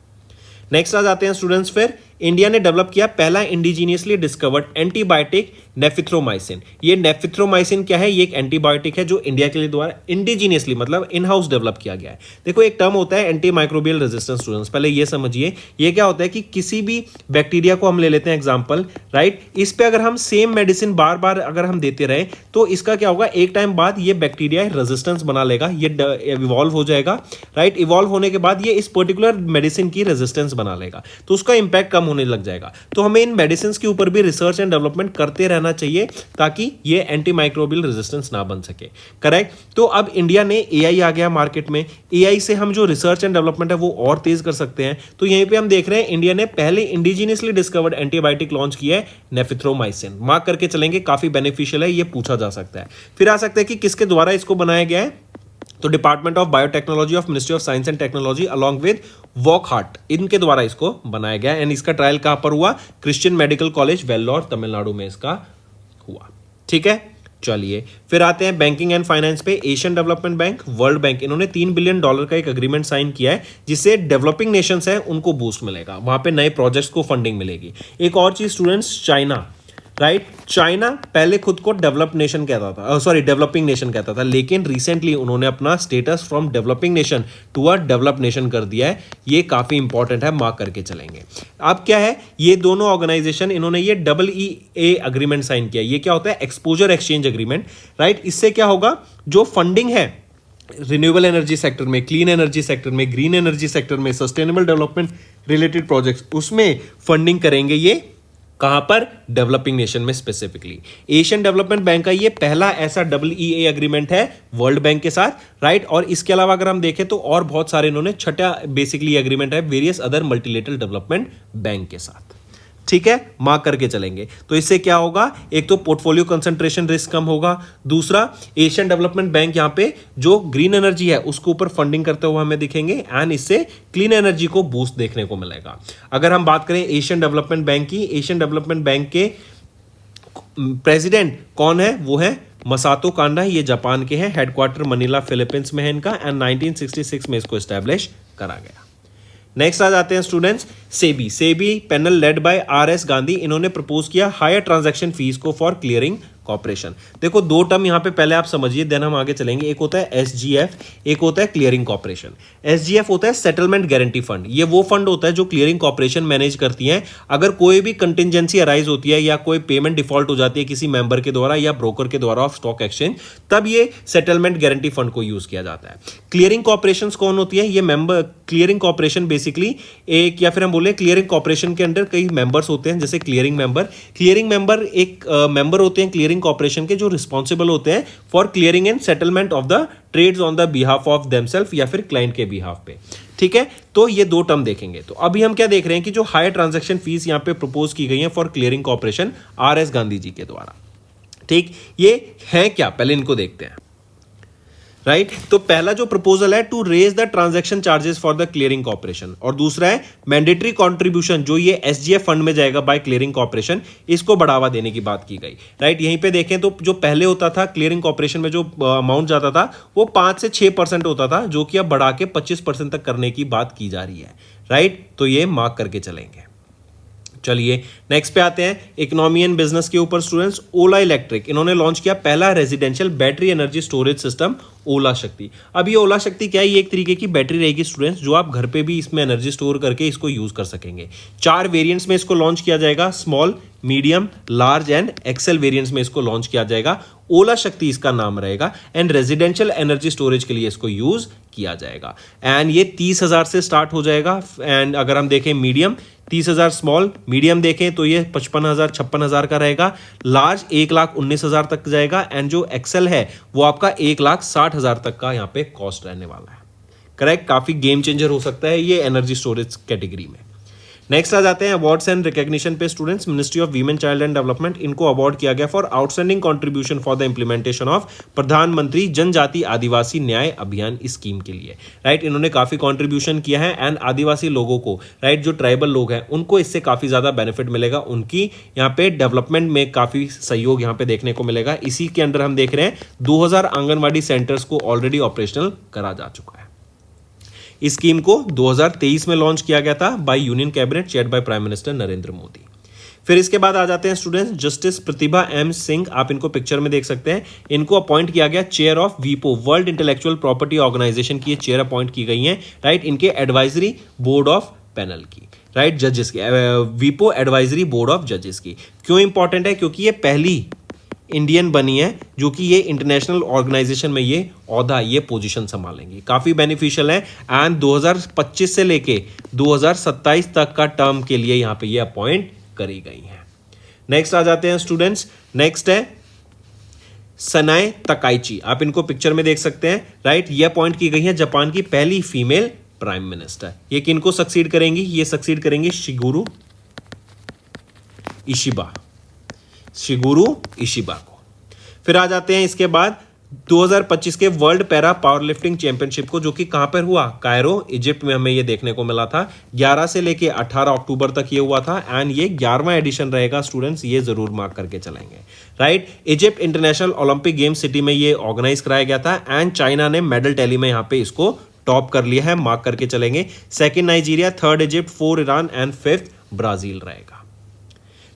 A: नेक्स्ट आ जाते हैं स्टूडेंट्स, फिर इंडिया ने डेवलप किया पहला इंडिजीनियसली डिस्कवर्ड एंटीबायोटिक नेफिथ्रोमाइसिन। ये नेफिथ्रोमाइसिन क्या है? ये एक एंटीबायोटिक है जो इंडिया के लिए द्वारा इंडिजीनियसली मतलब इन हाउस डेवलप किया गया है। देखो, एक टर्म होता है एंटी माइक्रोबियल रेजिस्टेंस। स्टूडेंट्स पहले ये समझिए, ये क्या होता है कि किसी भी बैक्टीरिया को हम ले लेते हैं एग्जाम्पल, राइट, इस पे अगर हम सेम मेडिसिन बार बार अगर हम देते रहे तो इसका क्या होगा? एक टाइम बाद ये बैक्टीरिया रेजिस्टेंस बना लेगा, ये इवॉल्व हो जाएगा, राइट। इवॉल्व होने के बाद ये इस पर्टिकुलर मेडिसिन की रेजिस्टेंस बना लेगा, तो उसका इंपैक्ट कम होने लग जाएगा। तो हमें इन मेडिसिन के ऊपर भी रिसर्च एंड डेवलपमेंट करते रहना चाहिए ताकि ये एंटीमाइक्रोबियल रेजिस्टेंस ना बन सके, करेक्ट। तो अब इंडिया ने एआई आ गया मार्केट में, एआई से हम जो रिसर्च एंड डेवलपमेंट है वो और तेज कर सकते हैं। तो यहीं पे हम देख रहे हैं इंडिया ने पहले इंडिजीनियसली डिस्कवर्ड एंटीबायोटिक लॉन्च किया है नेफिथ्रोमाइसिन। मार्क करके चलेंगे, काफी बेनिफिशियल है, ये पूछा जा सकता है। फिर आ सकता है कि किसके द्वारा इसको बनाया गया है, तो department of biotechnology of ministry of science and technology along with Wockhardt, इनके द्वारा इसको बनाया गया। एंड इसका ट्रायल कहां पर हुआ? Christian medical college Vellore Tamil Nadu में इसका हुआ। ठीक है, चलिए फिर आते हैं बैंकिंग एंड फाइनेंस पे। Asian development bank, world bank, इन्होंने $3 बिलियन का एक अग्रीमेंट साइन किया है जिससे डेवलपिंग नेशंस है उनको बूस्ट मिलेगा, वहां पे नए प्रोजेक्ट्स को फंडिंग मिलेगी। एक और चीज स्टूडेंट्स, चाइना, राइट, चाइना पहले खुद को डेवलप नेशन कहता था, सॉरी डेवलपिंग नेशन कहता था, लेकिन रिसेंटली उन्होंने अपना status from developing nation to a develop nation कर दिया है। ये काफी इंपॉर्टेंट है, मार्क करके चलेंगे। अब क्या है, ये दोनों ऑर्गेनाइजेशन इन्होंने ये EEA अग्रीमेंट साइन किया। ये क्या होता है, एक्सपोजर एक्सचेंज अग्रीमेंट, राइट। इससे क्या होगा, जो फंडिंग है रिन्यूएबल एनर्जी सेक्टर में, क्लीन एनर्जी सेक्टर में, ग्रीन एनर्जी सेक्टर में, सस्टेनेबल डेवलपमेंट रिलेटेड प्रोजेक्ट्स, उसमें फंडिंग करेंगे ये कहां पर, डेवलपिंग नेशन में स्पेसिफिकली। एशियन डेवलपमेंट बैंक का ये पहला ऐसा EEA अग्रीमेंट है वर्ल्ड बैंक के साथ, राइट। और इसके अलावा अगर हम देखें तो और बहुत सारे इन्होंने छठा बेसिकली एग्रीमेंट है various other multilateral development bank के साथ, ठीक है, मार्क करके चलेंगे। तो इससे क्या होगा, एक तो पोर्टफोलियो कंसंट्रेशन रिस्क कम होगा, दूसरा एशियन डेवलपमेंट बैंक यहां पे जो ग्रीन एनर्जी है उसके ऊपर फंडिंग करते हुए हमें दिखेंगे, एंड इससे क्लीन एनर्जी को बूस्ट देखने को मिलेगा। अगर हम बात करें एशियन डेवलपमेंट बैंक की, एशियन डेवलपमेंट बैंक के प्रेसिडेंट कौन है, वो है मसातो कांडा, ये जापान के हैं, हेडक्वार्टर मनीला फिलीपींस में है इनका, एंड 1966 में इसको एस्टैब्लिश करा गया। नेक्स्ट आ जाते हैं students, SEBI panel led by RS Gandhi, इन्होंने प्रपोज किया हायर ट्रांजैक्शन फीस को फॉर क्लियरिंग कॉर्पोरेशन। देखो दो टर्म यहां पे पहले आप समझिए, देन हम आगे चलेंगे। एक होता है SGF, एक होता है क्लियरिंग कॉर्पोरेशन। SGF होता है सेटलमेंट गारंटी फंड, ये वो फंड होता है जो क्लियरिंग कॉर्पोरेशन मैनेज करती है। अगर कोई भी कंटिजेंसी अराइज होती है या कोई पेमेंट डिफॉल्ट हो जाती है किसी मेंबर के द्वारा या ब्रोकर के द्वारा ऑफ स्टॉक एक्सचेंज, तब ये सेटलमेंट गारंटी फंड को यूज किया जाता है। क्लियरिंग कॉर्पोरेशन कौन होती है, ये मेंबर क्लियरिंग कॉर्पोरेशन बेसिकली एक, या फिर हम बोले क्लियरिंग कॉर्पोरेशन के अंदर कई मेंबर्स होते हैं, जैसे क्लियरिंग मेंबर एक मेंबर होते हैं क्लियरिंग कॉर्पोरेशन के जो रिस्पॉन्सिबल होते हैं for clearing and settlement of the trades on the behalf of themself या फिर क्लाइंट के बिहाफ पे, ठीक है। तो ये दो टर्म देखेंगे। तो अभी हम क्या देख रहे हैं कि जो हायर ट्रांजैक्शन फीस यहां पे प्रपोज की गई है for clearing corporation RS Gandhi ji के द्वारा, ठीक, ये है क्या, पहले इनको देखते हैं, राइट। तो पहला जो प्रपोजल है, to raise the transaction charges for the clearing corporation, और दूसरा है मैंडेटरी कंट्रीब्यूशन जो ये SGF फंड में जाएगा बाय क्लियरिंग कॉर्पोरेशन, इसको बढ़ावा देने की बात की गई, राइट। यहीं पे देखें तो जो पहले होता था क्लियरिंग कॉर्पोरेशन में जो अमाउंट जाता था वो 5 से 6% होता था, जो कि अब बढ़ा के 25% तक करने की बात की जा रही है, राइट। तो ये मार्क करके चलेंगे। चलिए नेक्स्ट पे आते हैं, इकोनॉमी एंड बिजनेस के ऊपर स्टूडेंट्स। ओला इलेक्ट्रिक, इन्होंने लॉन्च किया पहला residential battery energy storage system Ola Shakti. अब ये ओला शक्ति क्या है, ये एक तरीके की बैटरी रहेगी स्टूडेंट्स, जो आप घर पे भी इसमें एनर्जी स्टोर करके इसको यूज कर सकेंगे। 4 वेरिएंट्स में इसको लॉन्च किया जाएगा, small, medium, large and excel variants में इसको लॉन्च किया जाएगा। ओला शक्ति इसका नाम रहेगा, एंड रेजिडेंशियल एनर्जी स्टोरेज के लिए इसको यूज किया जाएगा। एंड ये 30,000 से स्टार्ट हो जाएगा, एंड अगर हम देखें मीडियम 30,000, स्मॉल मीडियम देखें तो ये 55,000 56,000 का रहेगा, लार्ज 1,19,000 तक जाएगा, एंड जो एक्सेल है वो आपका 1,60,000 तक का यहाँ पे कॉस्ट रहने वाला है, करेक्ट। काफी गेम चेंजर हो सकता है ये एनर्जी स्टोरेज कैटेगरी में। नेक्स्ट आ जाते हैं अवार्ड्स एंड रिकॉग्निशन पे students. Ministry of women child and development, इनको अवार्ड किया गया for outstanding contribution for the implementation of प्रधानमंत्री जनजाति आदिवासी न्याय अभियान स्कीम के लिए, राइट। इन्होंने काफी कंट्रीब्यूशन किया है, एंड आदिवासी लोगों को, राइट, जो ट्राइबल लोग हैं उनको इससे काफी ज्यादा बेनिफिट मिलेगा, उनकी यहाँ पे डेवलपमेंट में काफी सहयोग यहाँ पे देखने को मिलेगा। इसी के अंदर हम देख रहे हैं 2000 आंगनवाड़ी सेंटर्स को ऑलरेडी ऑपरेशनल करा जा चुका है। इस स्कीम को 2023 में लॉन्च किया गया था bye union cabinet chaired by prime minister Narendra Modi. फिर इसके बाद आ जाते हैं स्टूडेंट्स जस्टिस प्रतिभा M सिंह, आप इनको पिक्चर में देख सकते हैं। इनको अपॉइंट किया गया चेयर ऑफ वीपो, वर्ल्ड इंटेलेक्चुअल प्रॉपर्टी ऑर्गेनाइजेशन की ये चेयर अपॉइंट की गई है, राइट, इनके एडवाइजरी बोर्ड ऑफ पैनल की, राइट, जजेस की, वीपो एडवाइजरी बोर्ड ऑफ जजेस की। क्यों इंपॉर्टेंट है, क्योंकि ये पहली इंडियन बनी है जो कि ये इंटरनेशनल ऑर्गेनाइजेशन में ये औहदा, ये पोजीशन संभालेंगी, काफी बेनिफिशियल है। एंड 2025 से लेके 2027 तक का टर्म के लिए यहाँ पे ये अपॉइंट करी गई है। नेक्स्ट आ जाते हैं स्टूडेंट्स, नेक्स्ट है सनाए तकाइची, आप इनको पिक्चर में देख सकते हैं, राइट। ये अपॉइंट की गई है जापान की पहली फीमेल प्राइम मिनिस्टर। ये किनको सक्सीड करेंगी, ये सक्सीड करेंगी शिगुरु इशिबा को। फिर आ जाते हैं इसके बाद 2025 के world para power lifting championship को, जो कि कहां पर हुआ, कायरो इजिप्ट में हमें ये देखने को मिला था। 11 से लेके 18 अक्टूबर तक ये हुआ था एंड ये 11वां एडिशन रहेगा स्टूडेंट्स, ये जरूर मार्क करके चलेंगे, right. Egypt international Olympic game city में ये ऑर्गेनाइज कराया गया था एंड चाइना ने मेडल टैली में यहाँ पे इसको टॉप कर लिया है, मार्क करके चलेंगे। Second Nigeria, third Egypt, 4 Iran and 5th Brazil रहेगा।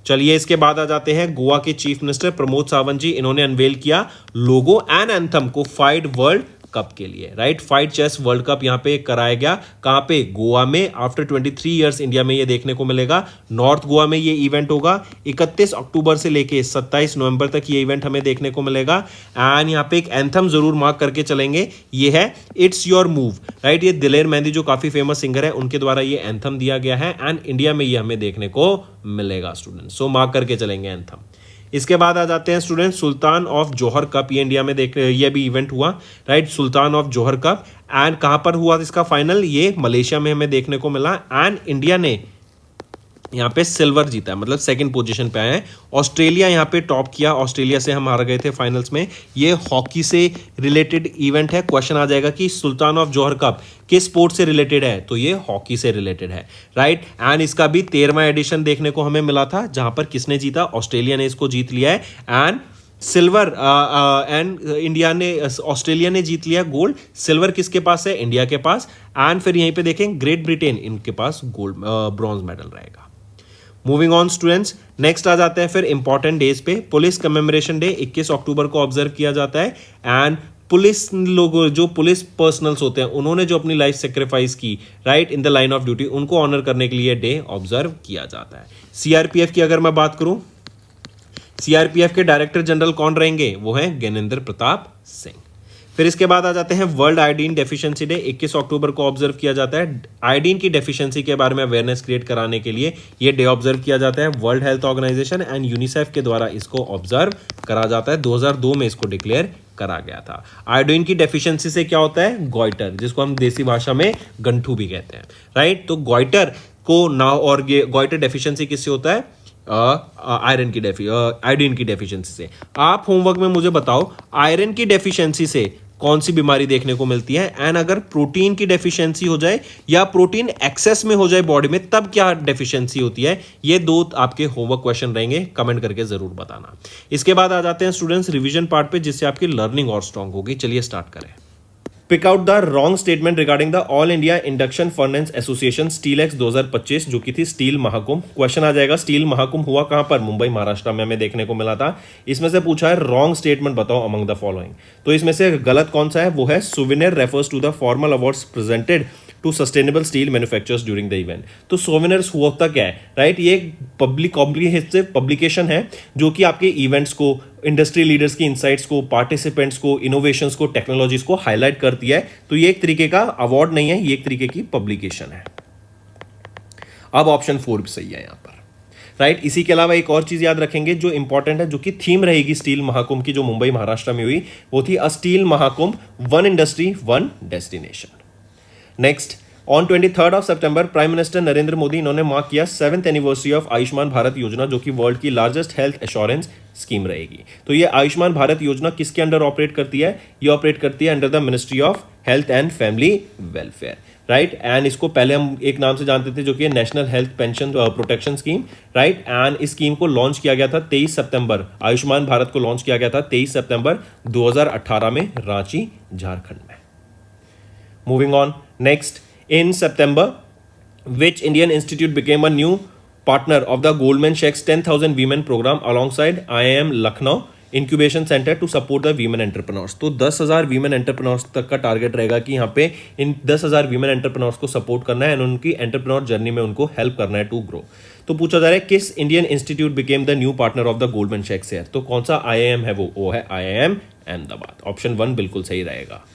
A: चलिए इसके बाद आ जाते हैं गोवा के चीफ मिनिस्टर प्रमोद सावंत जी। इन्होंने अनवेल किया लोगो एंड एंथम को फाइट वर्ल्ड कप के लिए, right. Fight chess world cup यहां पे कराया गया, कहां पे, गोवा में। आफ्टर 23 इयर्स इंडिया में ये देखने को मिलेगा। नॉर्थ गोवा में ये इवेंट होगा। 31 अक्टूबर से लेके 27 नवंबर तक ये इवेंट हमें देखने को मिलेगा एंड यहां पे एक एंथम जरूर मार्क करके चलेंगे, ये है इट्स योर मूव, राइट। ये दिलेर मेहंदी जो काफी फेमस सिंगर है, उनके द्वारा ये एंथम दिया गया है एंड इंडिया में ये हमें देखने को मिलेगा स्टूडेंट्स, सो मार्क करके चलेंगे एंथम। इसके बाद आ जाते हैं student Sultan of Johor cup, ये इंडिया में ये भी इवेंट हुआ, right. Sultan of Johor cup and कहां पर हुआ इसका फाइनल, ये मलेशिया में हमें देखने को मिला एंड इंडिया ने यहाँ पे सिल्वर जीता है, मतलब सेकंड पोजीशन पे आए हैं। ऑस्ट्रेलिया यहाँ पे टॉप किया, ऑस्ट्रेलिया से हम हार गए थे फाइनल्स में। ये हॉकी से रिलेटेड इवेंट है। क्वेश्चन आ जाएगा कि सुल्तान ऑफ जौहर कप किस स्पोर्ट से रिलेटेड है, तो ये हॉकी से रिलेटेड है, राइट। एंड इसका भी 13वां एडिशन देखने को हमें मिला था, जहां पर किसने जीता, ऑस्ट्रेलिया ने इसको जीत लिया है एंड सिल्वर एंड इंडिया ने, ऑस्ट्रेलिया ने जीत लिया गोल्ड। सिल्वर किसके पास है, इंडिया के पास। एंड फिर यहीं पे देखें ग्रेट ब्रिटेन, इनके पास गोल्ड ब्रॉन्ज मेडल रहेगा। मूविंग ऑन स्टूडेंट्स, नेक्स्ट आ जाते हैं फिर इंपॉर्टेंट डेज पे। पुलिस कमेमोरेशन डे 21 अक्टूबर को ऑब्जर्व किया जाता है एंड पुलिस लोगों, जो पुलिस पर्सनल्स होते हैं, उन्होंने जो अपनी लाइफ सेक्रीफाइस की, right, in the line of duty, उनको ऑनर करने के लिए डे ऑब्जर्व किया जाता है। सीआरपीएफ की अगर मैं बात करूं, सीआरपीएफ के डायरेक्टर जनरल कौन रहेंगे, वो हैं ज्ञानेंद्र प्रताप सिंह। फिर इसके बाद आ जाते हैं वर्ल्ड आयोडीन डेफिशिएंसी डे, 21 अक्टूबर को ऑब्जर्व किया जाता है। आयोडीन की डेफिशिएंसी के बारे में अवेयरनेस क्रिएट कराने के लिए ये डे ऑब्जर्व किया जाता है। World Health Organization and UNICEF के द्वारा इसको ऑब्जर्व करा जाता है। 2002 में इसको डिक्लेयर करा गया था। आयोडीन की डेफिशिएंसी से क्या होता है, गॉइटर, जिसको हम देसी भाषा में गंठू भी कहते हैं, राइट। तो गॉइटर को ना, और ये गॉइटर डेफिशिएंसी किससे होता है, आयोडीन की डेफिशिएंसी से। आप होमवर्क में मुझे बताओ आयरन की डेफिशिएंसी से कौन सी बीमारी देखने को मिलती है, एंड अगर प्रोटीन की डेफिशिएंसी हो जाए या प्रोटीन एक्सेस में हो जाए बॉडी में, तब क्या डेफिशिएंसी होती है। ये दो आपके होमवर्क क्वेश्चन रहेंगे, कमेंट करके जरूर बताना। इसके बाद आ जाते हैं स्टूडेंट्स रिवीजन पार्ट पे, जिससे आपकी लर्निंग और स्ट्रांग होगी। चलिए स्टार्ट करें। Pick out the wrong statement regarding the All India Induction Furnace Association steel 2025, जो की थी स्टील महाकुंभ। क्वेश्चन आ जाएगा स्टील महाकुंभ हुआ कहां पर, मुंबई महाराष्ट्र में हमें देखने को मिला था। इसमें से पूछा है रॉन्ग स्टेटमेंट बताओ अमंग द फॉलोइंग, तो इसमें से गलत कौन सा है, वो है souvenir refers to the formal awards presented to sustainable steel manufacturers during the event. तो सोवेनियर्स होता क्या है, राइट, ये एक पब्लिक कॉम्प्रिहेंसिव पब्लिकेशन है जो कि आपके इवेंट्स को, इंडस्ट्री लीडर्स की इंसाइट्स को, पार्टिसिपेंट्स को, इनोवेशंस को, टेक्नोलॉजीज को हाईलाइट करती है। तो ये एक तरीके का अवार्ड नहीं है, ये एक तरीके की पब्लिकेशन है। अब ऑप्शन 4 भी सही है यहां पर, राइट। इसी के अलावा एक और चीज याद रखेंगे जो इंपॉर्टेंट है, जो कि थीम रहेगी स्टील महाकुंभ की, जो मुंबई महाराष्ट्र में हुई, वो थी a steel Mahakumbh, one industry one destination. Next, on 23rd of September prime minister Narendra Modi इन्होंने मार्क किया 7th anniversary of Ayushman Bharat योजना, जो कि वर्ल्ड की लार्जेस्ट हेल्थ एश्योरेंस स्कीम रहेगी। तो ये आयुष्मान भारत योजना किसके अंडर ऑपरेट करती है, ये ऑपरेट करती है under the ministry of health and family welfare, right. And इसको पहले हम एक नाम से जानते थे, जो कि national health pension protection scheme, right. And इस स्कीम को लॉन्च किया गया था 23 सितंबर, आयुष्मान भारत को लॉन्च किया गया था 23 सितंबर 2018 में रांची, झारखंड में। Moving on, next, in September, which Indian institute became a new partner of the Goldman Sachs 10,000 Women program alongside IIM Lucknow incubation centre to support the women entrepreneurs. तो 10,000 वीमेन एंटरप्रेन्योर्स तक का target रहेगा कि यहाँ पे इन 10,000 women entrepreneurs को support करना है एंड उनकी एंटरप्रेन्योर जर्नी में उनको हेल्प करना है टू ग्रो। तो पूछा जा रहा है किस Indian institute became the new partner of the Goldman सैक्स शेयर, तो कौन सा IIM है, वो है IIM अहमदाबाद। ऑप्शन 1 बिल्कुल सही रहेगा।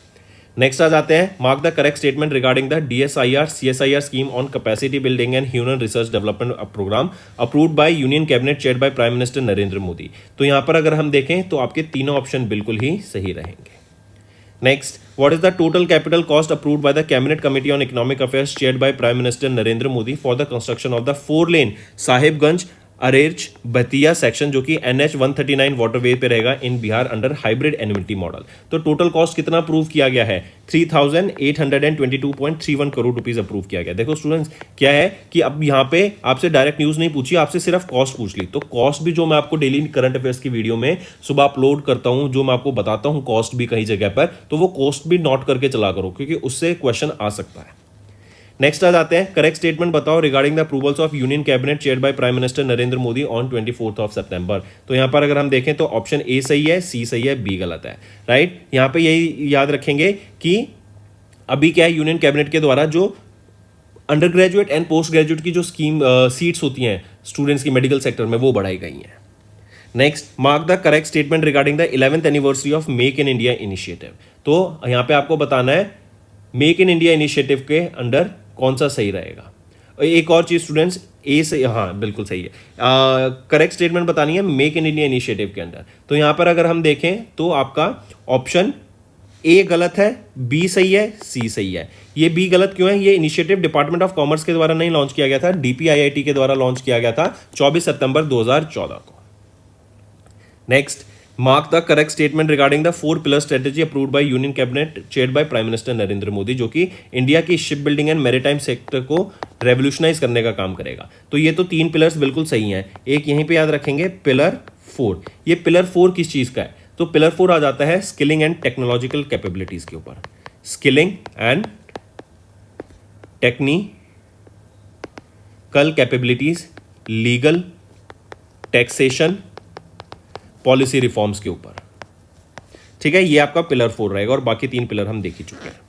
A: नेक्स्ट आ जाते हैं, mark the correct statement regarding the DSIR CSIR scheme on capacity building and human research development programme approved by union cabinet chaired by prime minister Narendra Modi. तो यहां पर अगर हम देखें तो आपके तीनों ऑप्शन बिल्कुल ही सही रहेंगे। Next, what is the total capital cost approved by the cabinet committee on economic affairs chaired by prime minister Narendra Modi for the construction of the 4-lane Sahibganj Areraj Bettiah section जो कि NH 139 वाटरवे पे रहेगा in Bihar under hybrid annuity model. तो total cost कितना approve किया गया है? 3822.31 crore rupees approve किया गया। देखो स्टूडेंट्स, क्या है कि अब यहाँ पे आपसे डायरेक्ट न्यूज नहीं पूछी, आपसे सिर्फ कॉस्ट पूछ ली। तो कॉस्ट भी जो मैं आपको डेली करंट अफेयर्स की वीडियो में सुबह अपलोड करता हूं, जो मैं आपको बताता हूं कॉस्ट भी कहीं जगह पर, तो वो कॉस्ट भी नोट करके चला करो, क्योंकि उससे क्वेश्चन आ सकता है। नेक्स्ट आ जाते हैं, करेक्ट स्टेटमेंट बताओ regarding the approvals of union cabinet chaired by prime minister Narendra Modi on 24 of सितंबर। तो यहां पर अगर हम देखें तो ऑप्शन ए सही है, सी सही है, बी गलत है। राइट, यहां पे यही याद रखेंगे कि अभी क्या है, यूनियन कैबिनेट के द्वारा जो under graduate and post graduate की जो स्कीम सीट्स होती हैं स्टूडेंट्स की मेडिकल सेक्टर में, वो बढ़ाई गई हैं। Next, mark the correct statement regarding the 11th anniversary of make in India initiative. तो यहां पे आपको बताना है मेक इन इंडिया इनिशिएटिव के अंडर कौन सा सही रहेगा। एक और चीज स्टूडेंट्स, ए से, हाँ बिल्कुल सही है, करेक्ट स्टेटमेंट बतानी है मेक इन इंडिया इनिशिएटिव के अंदर। तो यहां पर अगर हम देखें तो आपका ऑप्शन ए गलत है, बी सही है, सी सही है। ये बी गलत क्यों है? ये इनिशिएटिव डिपार्टमेंट ऑफ कॉमर्स के द्वारा नहीं लॉन्च किया गया था, DPIIT के द्वारा लॉन्च किया गया था 24 सितंबर 2014 को। Next, mark the correct statement regarding the 4 pillar strategy approved by union cabinet chaired by prime minister Narendra Modi, जो कि इंडिया की ship building and maritime sector को रेवोल्यूशनाइज करने का काम करेगा। तो ये तो 3 पिलर्स बिल्कुल सही हैं। एक यहीं पे याद रखेंगे, पिलर 4। ये पिलर 4 किस चीज का है? तो पिलर 4 आ जाता है स्किलिंग एंड टेक्नोलॉजिकल कैपेबिलिटीज के ऊपर। Skilling and technical capabilities, legal, taxation, policy reforms के ऊपर। ठीक है, ये आपका पिलर 4 रहेगा और बाकी 3 पिलर हम देख ही चुके हैं।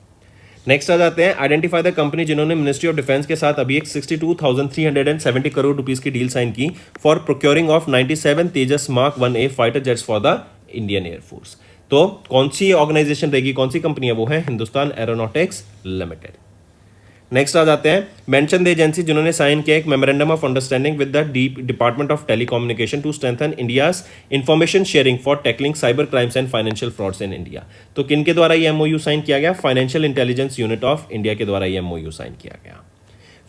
A: नेक्स्ट आ जाते हैं, आइडेंटिफाई द कंपनी जिन्होंने मिनिस्ट्री ऑफ डिफेंस के साथ अभी एक 62,370 करोड़ रुपीस की डील साइन की for procuring of 97 Tejas mark 1A fighter jets for the Indian air force. तो कौन सी ऑर्गेनाइजेशन रहेगी, कौन सी कंपनी है? वो है हिंदुस्तान एरोनॉटिक्स लिमिटेड। नेक्स्ट आ जाते हैं, मेंशन द एजेंसी जिन्होंने साइन किया एक memorandum of understanding with the department of telecommunication to strengthen India's information sharing for tackling cyber crimes and financial frauds in India. तो किनके द्वारा ये MOU साइन किया गया? Financial intelligence unit of India के द्वारा ये MOU साइन किया गया।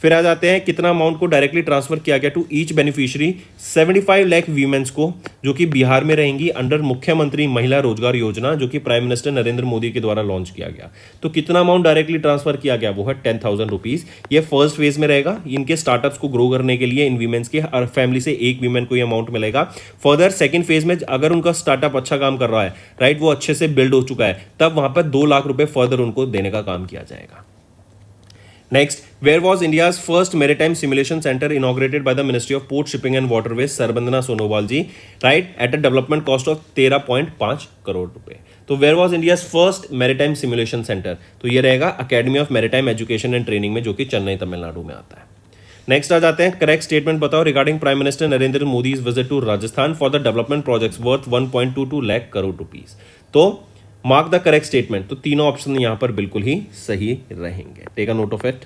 A: फिर आ जाते हैं, कितना अमाउंट को डायरेक्टली ट्रांसफर किया गया to each beneficiary? 75 lakh womens को, जो कि बिहार में रहेंगी अंडर मुख्यमंत्री महिला रोजगार योजना, जो कि प्राइम मिनिस्टर नरेंद्र मोदी के द्वारा लॉन्च किया गया। तो कितना अमाउंट डायरेक्टली ट्रांसफर किया गया? वो है 10,000 रुपीज। ये फर्स्ट फेज में रहेगा, इनके स्टार्टअप्स को ग्रो करने के लिए इन वीमेंस के हर फैमिली से एक वीमेन को ये अमाउंट मिलेगा। फर्दर सेकंड फेज में अगर उनका स्टार्टअप अच्छा काम कर रहा है, राइट, वो अच्छे से बिल्ड हो चुका है, तब वहां पर 2 लाख रुपए फर्दर उनको देने का काम किया जाएगा। Next, where was India's first maritime simulation center inaugurated by the Ministry of Port, Shipping and Waterways, Sarbandana Sonowal ji, right, at a development cost of 13.5 crore रुपए। तो where was India's first maritime simulation center? तो ये रहेगा Academy of Maritime Education and Training में, जो कि चेन्नई तमिलनाडु में आता है। नेक्स्ट आ जाते हैं, करेक्ट स्टेटमेंट बताओ regarding prime minister Narendra Modi's visit to Rajasthan for the development projects worth 1.22 lakh crore rupees. तो मार्क द करेक्ट स्टेटमेंट। तो तीनों ऑप्शन यहां पर बिल्कुल ही सही रहेंगे, take a note of it.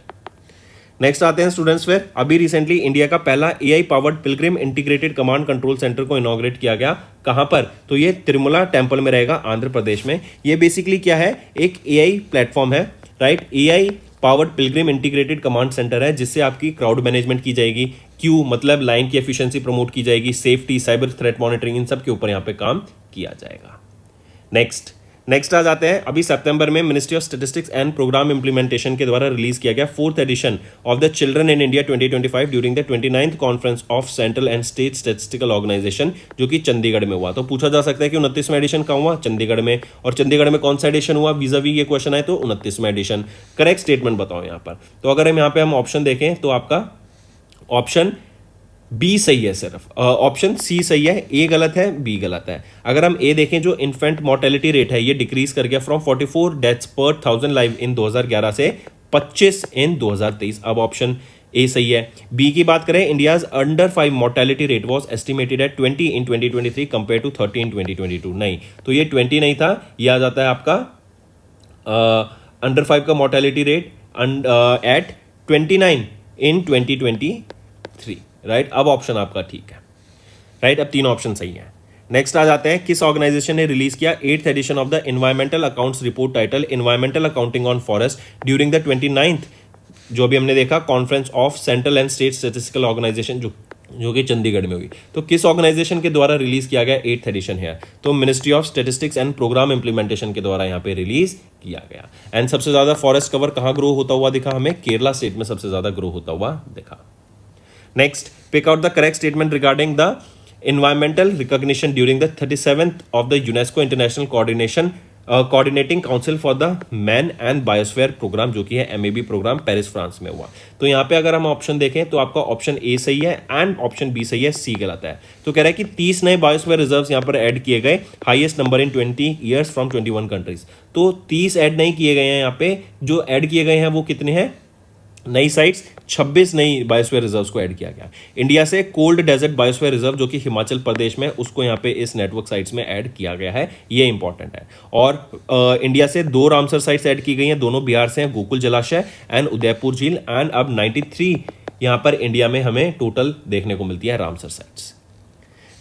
A: Next आते हैं स्टूडेंट्स, फिर अभी रिसेंटली इंडिया का पहला AI powered Pilgrim integrated command control centre को इनॉग्रेट किया गया। कहां पर? तो ये तिरुमला टेम्पल में रहेगा, आंध्र प्रदेश में। ये बेसिकली क्या है? एक AI प्लेटफॉर्म है, right, AI powered Pilgrim integrated command centre है, जिससे आपकी क्राउड मैनेजमेंट की जाएगी, क्यू मतलब लाइन की एफिशिएंसी प्रमोट की जाएगी, सेफ्टी, साइबर थ्रेट मॉनिटरिंग, इन सब के ऊपर यहाँ पे काम किया जाएगा। नेक्स्ट आ जाते हैं, अभी सितंबर में ministry of statistics and programme implementation के द्वारा रिलीज किया गया 4th edition of the children in India 2025 during the 29th conference of central and state statistical organisation, जो कि चंडीगढ़ में हुआ। तो पूछा जा सकता है कि 29वां एडिशन कहाँ हुआ? चंडीगढ़ में। और चंडीगढ़ में कौन सा एडिशन हुआ वीज़ावी ये क्वेश्चन है, तो 29वां एडिशन। करेक्ट स्टेटमेंट बताओ यहाँ पर। तो अगर हम यहाँ पे ऑप्शन देखें तो आपका ऑप्शन बी सही है, सिर्फ ऑप्शन सी सही है, ए गलत है, बी गलत है। अगर हम ए देखें, जो इन्फेंट मोर्टेलिटी रेट है ये डिक्रीज कर गया फ्रॉम 44 डेथ्स पर 1000 लाइव इन 2011 से 25 इन 2023। अब ऑप्शन ए सही है। बी की बात करें, India's under 5 mortality rate was estimated at 20 in 2023 compare to 30 in 2022। नहीं, तो ये 20 नहीं था, यह आ जाता है आपका अंडर 5 का mortality rate at 29 in 2023, right. अब ऑप्शन आपका ठीक है, राइट। अब 3 ऑप्शन सही है। नेक्स्ट आ जाते हैं, किस ऑर्गेनाइजेशन ने रिलीज किया 8th edition of the environmental accounts report title environmental accounting on forest during the 29th, जो भी हमने देखा, conference of central and state statistical organisation, जो जो कि चंडीगढ़ में हुई। तो किस ऑर्गेनाइजेशन के द्वारा रिलीज किया गया 8th एडिशन है? तो ministry of statistics and programme implementation के द्वारा यहाँ पे रिलीज किया गया। एंड सबसे ज्यादा फॉरेस्ट कवर कहाँ ग्रो होता हुआ दिखा हमें? केरला स्टेट में सबसे ज्यादा ग्रो होता हुआ दिखा। Next, pick out the correct statement regarding the environmental recognition during the 37th of the UNESCO International coordinating council for the man and biosphere programme, जो कि है MAB प्रोग्राम, पेरिस फ्रांस में हुआ। तो यहाँ पे अगर हम ऑप्शन देखें तो आपका ऑप्शन ए सही है एंड ऑप्शन बी सही है, सी गलत है। तो कह रहा है कि 30 नए बायोस्फीयर रिजर्व्स यहाँ पर ऐड किए गए, highest number in 20 years from 21 countries. तो 30 ऐड नहीं किए गए हैं यहाँ पे, जो ऐड किए गए हैं वो कितने हैं? नई साइट्स 26 नई बायोस्फीयर रिजर्व्स को ऐड किया गया। इंडिया से कोल्ड डेजर्ट बायोस्फीयर रिजर्व जो कि हिमाचल प्रदेश में, उसको यहाँ पे इस नेटवर्क साइट्स में ऐड किया गया है, ये इंपॉर्टेंट है। और इंडिया से 2 रामसर साइट्स ऐड की गई हैं, दोनों बिहार से हैं, गोकुल जलाशय एंड उदयपुर झील। एंड अब 93 यहाँ पर इंडिया में हमें टोटल देखने को मिलती है Ramsar sites.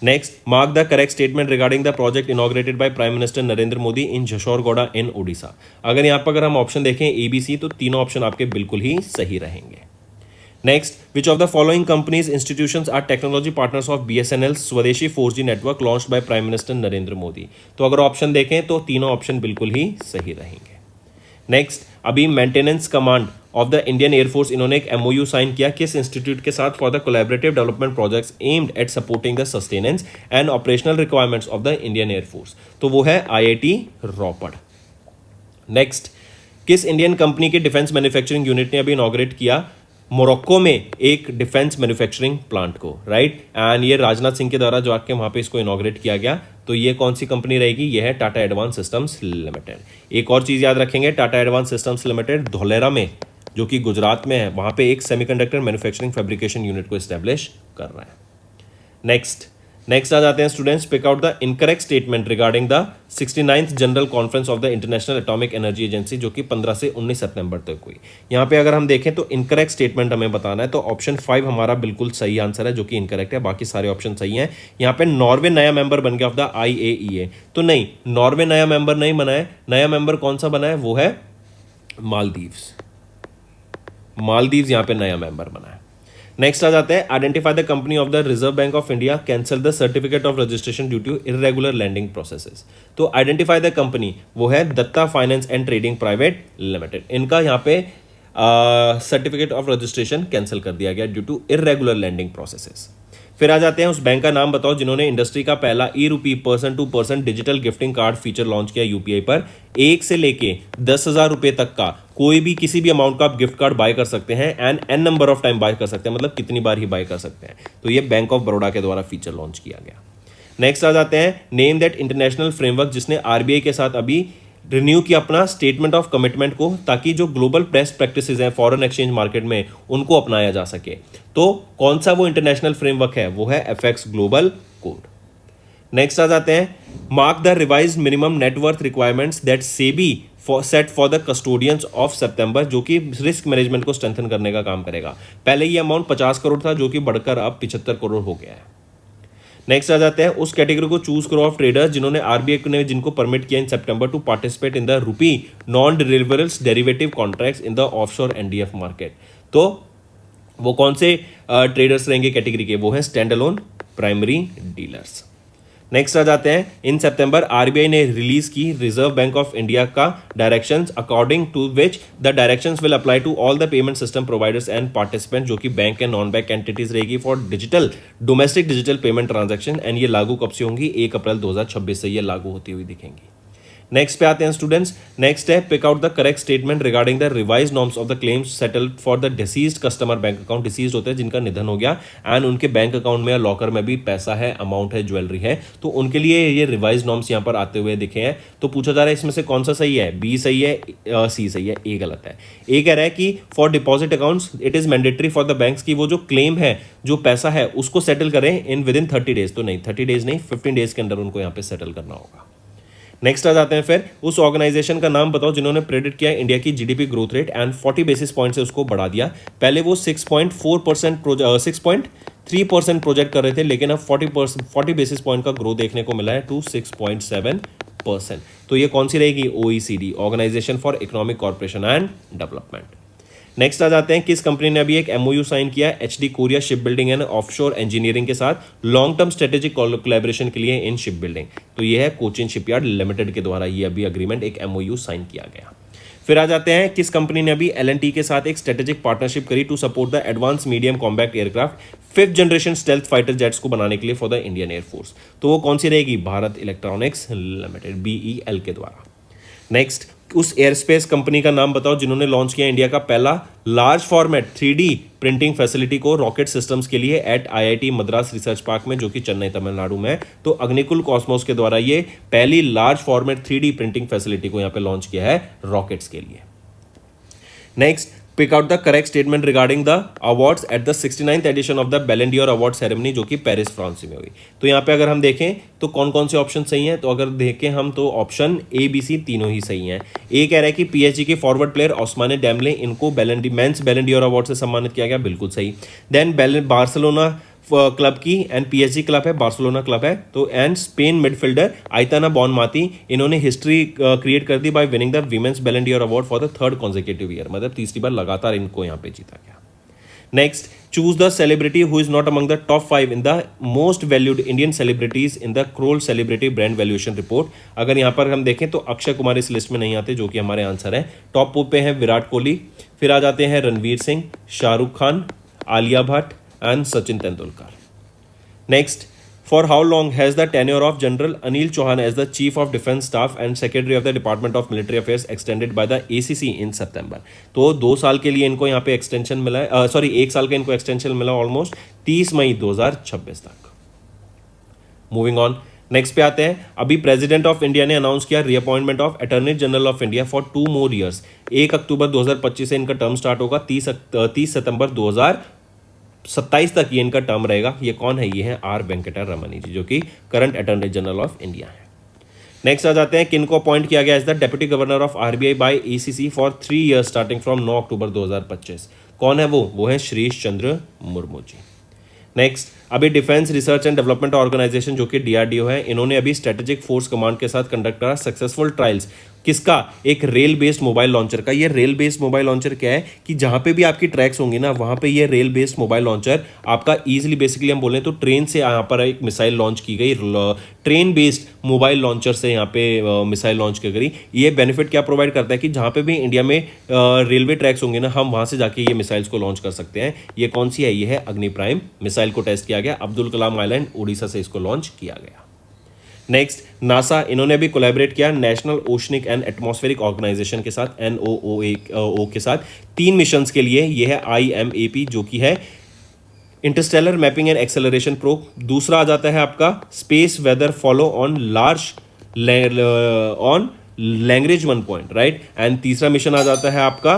A: Next, mark the correct statement regarding the project inaugurated by prime minister Narendra Modi in Jharsuguda in Odisha. अगर यहाँ पर अगर हम ऑप्शन देखें ABC, तो तीनों ऑप्शन आपके बिल्कुल ही सही रहेंगे। Next, which of the following companies institutions are technology partners of BSNL स्वदेशी 4G network launched by prime minister Narendra Modi. तो अगर ऑप्शन देखें तो तीनों ऑप्शन बिल्कुल ही सही रहेंगे। नेक्स्ट, अभी maintenance command of the Indian air force, इन्होंने एक MOU साइन किया किस इंस्टीट्यूट के साथ? For the collaborative development projects aimed at supporting the sustenance and operational requirements of the Indian air force. तो वो है IIT रोपड़। नेक्स्ट, किस इंडियन कंपनी के डिफेंस मैन्युफैक्चरिंग यूनिट ने अभी इनॉग्रेट किया मोरक्को में एक डिफेंस मैन्युफैक्चरिंग प्लांट को, राइट? एंड ये राजनाथ सिंह के द्वारा जो आके वहां पे इसको इनॉग्रेट किया गया। तो ये कौन सी कंपनी रहेगी? ये है टाटा एडवांस सिस्टम्स लिमिटेड। एक और चीज याद रखेंगे, Tata advance systems limited Dholera में, जो कि गुजरात में है, वहां पे एक सेमीकंडक्टर मैन्युफैक्चरिंग फैब्रिकेशन यूनिट को एस्टेब्लिश कर रहा है। नेक्स्ट आ जाते हैं students, pick out the incorrect statement regarding the 69th general conference of the international atomic energy agency, जो कि 15 से 19 सितंबर तक हुई। यहाँ पे अगर हम देखें तो इनकरेक्ट स्टेटमेंट हमें बताना है, तो ऑप्शन 5 हमारा बिल्कुल सही आंसर है, जो कि इनकरेक्ट है, बाकी सारे ऑप्शन सही हैं। यहाँ पे नॉर्वे नया मेंबर बन गया ऑफ द IAEA, तो नहीं, नॉर्वे नया मेंबर नहीं बना है। नया मेंबर कौन सा बना है? वो है मालदीव्स। यहाँ पे नया मेंबर बना है। नेक्स्ट आ जाते हैं, identify the company of the reserve bank of India cancel the certificate of registration due to irregular lending processes. तो आइडेंटिफाई द कंपनी, वो है Datta finance and trading private limited. इनका यहाँ पे सर्टिफिकेट ऑफ रजिस्ट्रेशन कैंसिल कर दिया गया due to irregular lending processes. फिर आ जाते हैं, उस बैंक का नाम बताओ जिन्होंने इंडस्ट्री का पहला ₹E person to person digital gifting card feature launch किया UPI पर। 1 से लेके 10,000 रुपए तक का कोई भी किसी भी अमाउंट का आप गिफ्ट कार्ड बाय कर सकते हैं and n number of time buy कर सकते हैं, मतलब कितनी बार ही बाय कर सकते हैं। तो ये बैंक ऑफ बड़ौदा के द्वारा फीचर लॉन्च किया गया। नेक्स्ट आ जाते हैं, नेम दैट इंटरनेशनल फ्रेमवर्क जिसने RBI के साथ अभी रिन्यू किया अपना स्टेटमेंट ऑफ कमिटमेंट को, ताकि जो ग्लोबल बेस्ट प्रैक्टिसेस हैं फॉरेन एक्सचेंज मार्केट में उनको अपनाया जा सके। तो कौन सा वो इंटरनेशनल फ्रेमवर्क है? वो है FX ग्लोबल कोड। नेक्स्ट आ जाते हैं, mark the revised minimum net worth requirements that SEBI set for the custodians of सितंबर, जो कि रिस्क मैनेजमेंट को स्ट्रेंथन करने का काम करेगा। पहले ये अमाउंट 50 करोड़ था, जो कि बढ़कर अब 75 करोड़ हो गया है। नेक्स्ट आ जाते हैं, उस कैटेगरी को चूज करो ऑफ ट्रेडर्स जिन्होंने RBI ने जिनको परमिट किया in September to participate in the rupee non deliverables derivative contracts in the offshore NDF market. तो वो कौन से ट्रेडर्स रहेंगे कैटेगरी के? वो है stand alone primary dealers. Next आ जाते हैं, इन सितंबर RBI ने रिलीज की रिजर्व बैंक ऑफ इंडिया का directions according to which the directions will apply to all the payment system providers and participant, जो कि bank and non bank entities रहेगी for domestic digital payment transaction. And ये लागू कब से होंगी? 1 अप्रैल 2026 से ये लागू होती हुई दिखेंगी। नेक्स्ट पे आते हैं स्टूडेंट्स, नेक्स्ट है pick out the correct statement regarding the revise norms of the claims settled for the deceased customer bank account. Deceased होते हैं जिनका निधन हो गया एंड उनके बैंक अकाउंट में या लॉकर में भी पैसा है, अमाउंट है, ज्वेलरी है, तो उनके लिए ये रिवाइज नॉर्म्स यहाँ पर आते हुए दिखे हैं। तो पूछा जा रहा है इसमें से कौन सा सही है? B सही है, C सही है, A गलत है। A कह रहा है कि for deposit accounts it is mandatory for the banks की वो जो क्लेम है, जो पैसा है, उसको सेटल करें इन विद इन 30 डेज। तो नहीं, 30 डेज नहीं, 15 डेज के अंदर उनको यहाँ पे सेटल करना होगा। नेक्स्ट आ जाते हैं, फिर उस ऑर्गेनाइजेशन का नाम बताओ जिन्होंने प्रेडिक्ट किया इंडिया की GDP growth rate and 40 basis point से उसको बढ़ा दिया। पहले वो 6.3% प्रोजेक्ट कर रहे थे, लेकिन अब 40 बेसिस पॉइंट का ग्रोथ देखने को मिला है टू 6.7%। तो ये कौन सी रहेगी? OECD, organisation for economic corporation and development. Next आ जाते हैं, किस कंपनी ने अभी एक एमओयू साइन किया है HD Korea ship building and offshore engineering के साथ लॉन्ग टर्म स्ट्रेटेजिक कोलैबोरेशन के लिए इन शिप बिल्डिंग। तो ये है कोचिन शिपयार्ड लिमिटेड के द्वारा ये अभी अग्रीमेंट एक एमओयू साइन किया गया। फिर आ जाते हैं, किस कंपनी ने अभी एल&टी के साथ एक स्ट्रेटेजिक पार्टनरशिप करी to support the advance medium combat aircraft 5th generation stealth fighter jets को बनाने के लिए फॉर द इंडियन एयरफोर्स। तो वो कौन सी रहेगी? भारत इलेक्ट्रॉनिक्स लिमिटेड BEL के द्वारा। नेक्स्ट, उस एयरस्पेस कंपनी का नाम बताओ जिन्होंने लॉन्च किया इंडिया का पहला large format 3D printing facility को रॉकेट सिस्टम्स के लिए at IIT Madras research park में, जो कि चेन्नई तमिलनाडु में है। तो अग्निकुल कॉस्मोस के द्वारा ये पहली large format 3D printing facility को यहाँ पे लॉन्च किया है रॉकेट्स के लिए। Next, pick out the correct statement regarding the awards at the 69th edition of the Ballon d'Or award ceremony, जो कि पेरिस फ्रांस में हुई। तो यहाँ पे अगर हम देखें तो कौन कौन से ऑप्शन सही हैं, तो अगर देखें हम तो ऑप्शन A B C तीनों ही सही हैं। ए कह रहा है कि PSG के फॉरवर्ड प्लेयर ओस्माने डेम्बले इनको मेंस बैलन ड'ॉर अवार्ड से सम्मानित किया गया, बिल्कुल सही। देन बार्सिलोना क्लब की एंड PSG क्लब है, बार्सिलोना क्लब है। तो and Spain midfielder Aitana Bonmati, इन्होंने हिस्ट्री क्रिएट कर दी by winning the women's Ballon d'Or award for the 3rd consecutive year, मतलब तीसरी बार लगातार इनको यहाँ पे जीता गया। Next, choose the celebrity who is not among the top 5 in the most valued Indian celebrities in the crawl celebrity brand valuation report. अगर यहाँ पर हम देखें तो अक्षय कुमार इस लिस्ट में नहीं आते, जो कि हमारे आंसर है। टॉप पे हैं विराट कोहली, फिर आ जाते हैं Ranveer Singh, Shahrukh Khan, Alia Bhatt and Sachin Tendulkar. Next, for how long has the tenure of general Anil Chauhan as the chief of defence staff and secretary of the department of military affairs extended by the ACC in September. तो 2 साल के लिए इनको यहाँ पे एक्सटेंशन मिला है, 1 साल का इनको एक्सटेंशन मिला ऑलमोस्ट 30 मई 2026 तक। मूविंग ऑन, नेक्स्ट पे आते हैं, अभी प्रेसिडेंट ऑफ इंडिया ने अनाउंस किया reappointment of attorney general of India for 2 more years. 1 अक्टूबर 2025 से इनका टर्म स्टार्ट होगा, 30 सितंबर 2027 तक ये इनका टर्म रहेगा। ये कौन है? ये है R वेंकटा रमनी जी, जो कि current attorney general of India है। नेक्स्ट आ जाते हैं, किनको अपॉइंट किया गया as the deputy governor of RBI by ACC for 3 years starting from 9 October 2025। कौन है वो है श्रीश चंद्र मुर्मू जी। नेक्स्ट, अभी defence research and development organisation, जो कि DRDO है, इन्होंने अभी स्ट्रेटेजिक फोर्स कमांड के साथ कंडक्ट करा सक्सेसफुल ट्रायल्स। किसका? एक रेल बेस्ड मोबाइल लॉन्चर का। ये रेल बेस्ड मोबाइल लॉन्चर क्या है कि जहां पे भी आपकी ट्रैक्स होंगी ना, वहां पे ये रेल बेस्ड मोबाइल लॉन्चर आपका इजीली, बेसिकली हम बोलें तो ट्रेन से यहाँ पर एक मिसाइल लॉन्च की गई, ट्रेन बेस्ड मोबाइल लॉन्चर से यहाँ पे मिसाइल लॉन्च की गई। ये बेनिफिट क्या प्रोवाइड करता है कि जहां पे भी इंडिया में रेलवे ट्रैक्स होंगे ना, हम वहां से जाके ये मिसाइल्स को लॉन्च कर सकते हैं। ये कौन सी है? ये है अग्नि प्राइम मिसाइल को टेस्ट किया गया, अब्दुल कलाम आइलैंड उड़ीसा से इसको लॉन्च किया गया। नेक्स्ट, नासा, इन्होंने भी कोलैबोरेट किया national oceanic and atmospheric organisation के साथ NOAA के साथ 3 मिशंस के लिए। ये है IMAP, जो कि है interstellar mapping and acceleration probe. दूसरा आ जाता है आपका स्पेस वेदर फॉलो ऑन लैंग्वेज 1 पॉइंट, राइट। एंड तीसरा मिशन आ जाता है आपका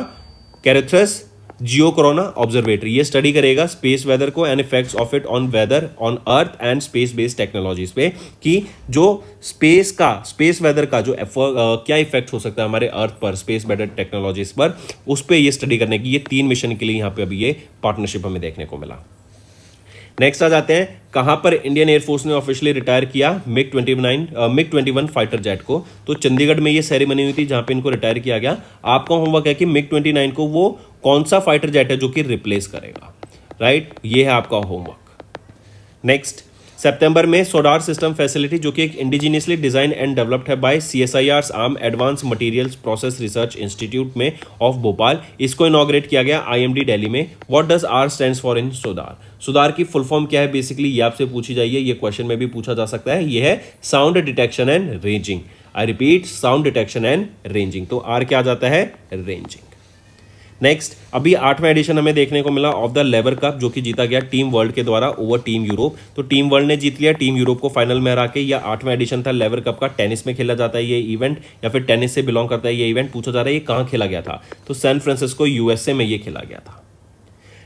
A: कैरेथ्रस जियो कोरोना ऑब्जर्वेटरी। ये स्टडी करेगा स्पेस वेदर को and effects of it on weather on earth and space based technologies पे, कि जो स्पेस वेदर का जो क्या इफेक्ट हो सकता है हमारे अर्थ पर, स्पेस वेदर टेक्नोलॉजीज पर, उस पर ये स्टडी करने की ये 3 मिशन के लिए यहाँ पे अभी ये पार्टनरशिप हमें देखने को मिला। नेक्स्ट आ जाते हैं, कहां पर इंडियन एयरफोर्स ने ऑफिशियली रिटायर किया MiG-21 फाइटर जेट को। तो चंडीगढ़ में ये सेरेमनी हुई थी जहां पे इनको रिटायर किया गया। आपका होमवर्क है कि MiG-29 को वो कौन सा फाइटर जेट है जो कि रिप्लेस करेगा, राइट। ये है आपका होमवर्क। नेक्स्ट, सितंबर में सोडार सिस्टम फैसिलिटी, जो कि एक इंडिजिनियसली डिजाइन एंड डेवलप्ड है by CSIR's arm advance materials process research institute में ऑफ भोपाल, इसको इनॉग्रेट किया गया IMD दिल्ली में। What does R stands for in sodar? Sodar की फुल फॉर्म क्या है? बेसिकली ये आपसे पूछी जाइए, ये क्वेश्चन में भी पूछा जा सकता है। ये है sound detection and ranging. I repeat, sound detection and ranging. तो R क्या आ जाता है? रेंजिंग। नेक्स्ट, अभी 8वां एडिशन हमें देखने को मिला ऑफ द लेवर कप, जो कि जीता गया टीम वर्ल्ड के द्वारा ओवर टीम यूरोप। तो टीम वर्ल्ड ने जीत लिया टीम यूरोप को फाइनल में हरा के। यह 8वां एडिशन था लेवर कप का। टेनिस में खेला जाता है ये इवेंट, या फिर टेनिस से बिलोंग करता है ये इवेंट। पूछा जा रहा है ये कहाँ खेला गया था, तो सैन फ्रांसिस्को USA में ये खेला गया था।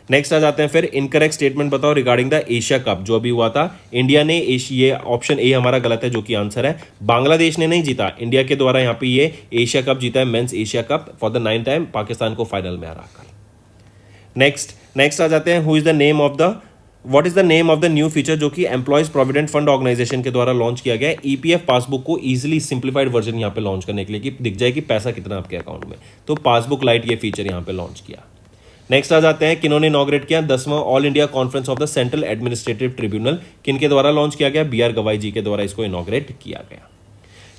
A: नेक्स्ट आ जाते हैं फिर, इनकरेक्ट स्टेटमेंट बताओ रिगार्डिंग द एशिया कप जो अभी हुआ था। इंडिया ने ये ऑप्शन ए हमारा गलत है, जो कि आंसर है। बांग्लादेश ने नहीं जीता, इंडिया के द्वारा यहाँ पे ये एशिया कप जीता है, men's Asia cup for the 9th time, Pakistan को फाइनल में हराकर। नेक्स्ट आ जाते हैं, what is the name of the new feature जो कि एम्प्लॉयज प्रोविडेंट फंड ऑर्गेनाइजेशन के द्वारा लॉन्च किया गया है। EPF पासबुक को इजीली सिंप्लीफाइड वर्जन यहाँ पे लॉन्च करने के लिए, कि दिख जाए कि पैसा कितना आपके अकाउंट में। तो पासबुक लाइट ये फीचर यहाँ पे लॉन्च किया। नेक्स्ट आ जाते हैं, किन्होंने इनॉग्रेट किया 10वां all India conference of the central administrative tribunal, किनके द्वारा लॉन्च किया गया, बी आर गवाई जी के द्वारा इसको इनॉग्रेट किया गया।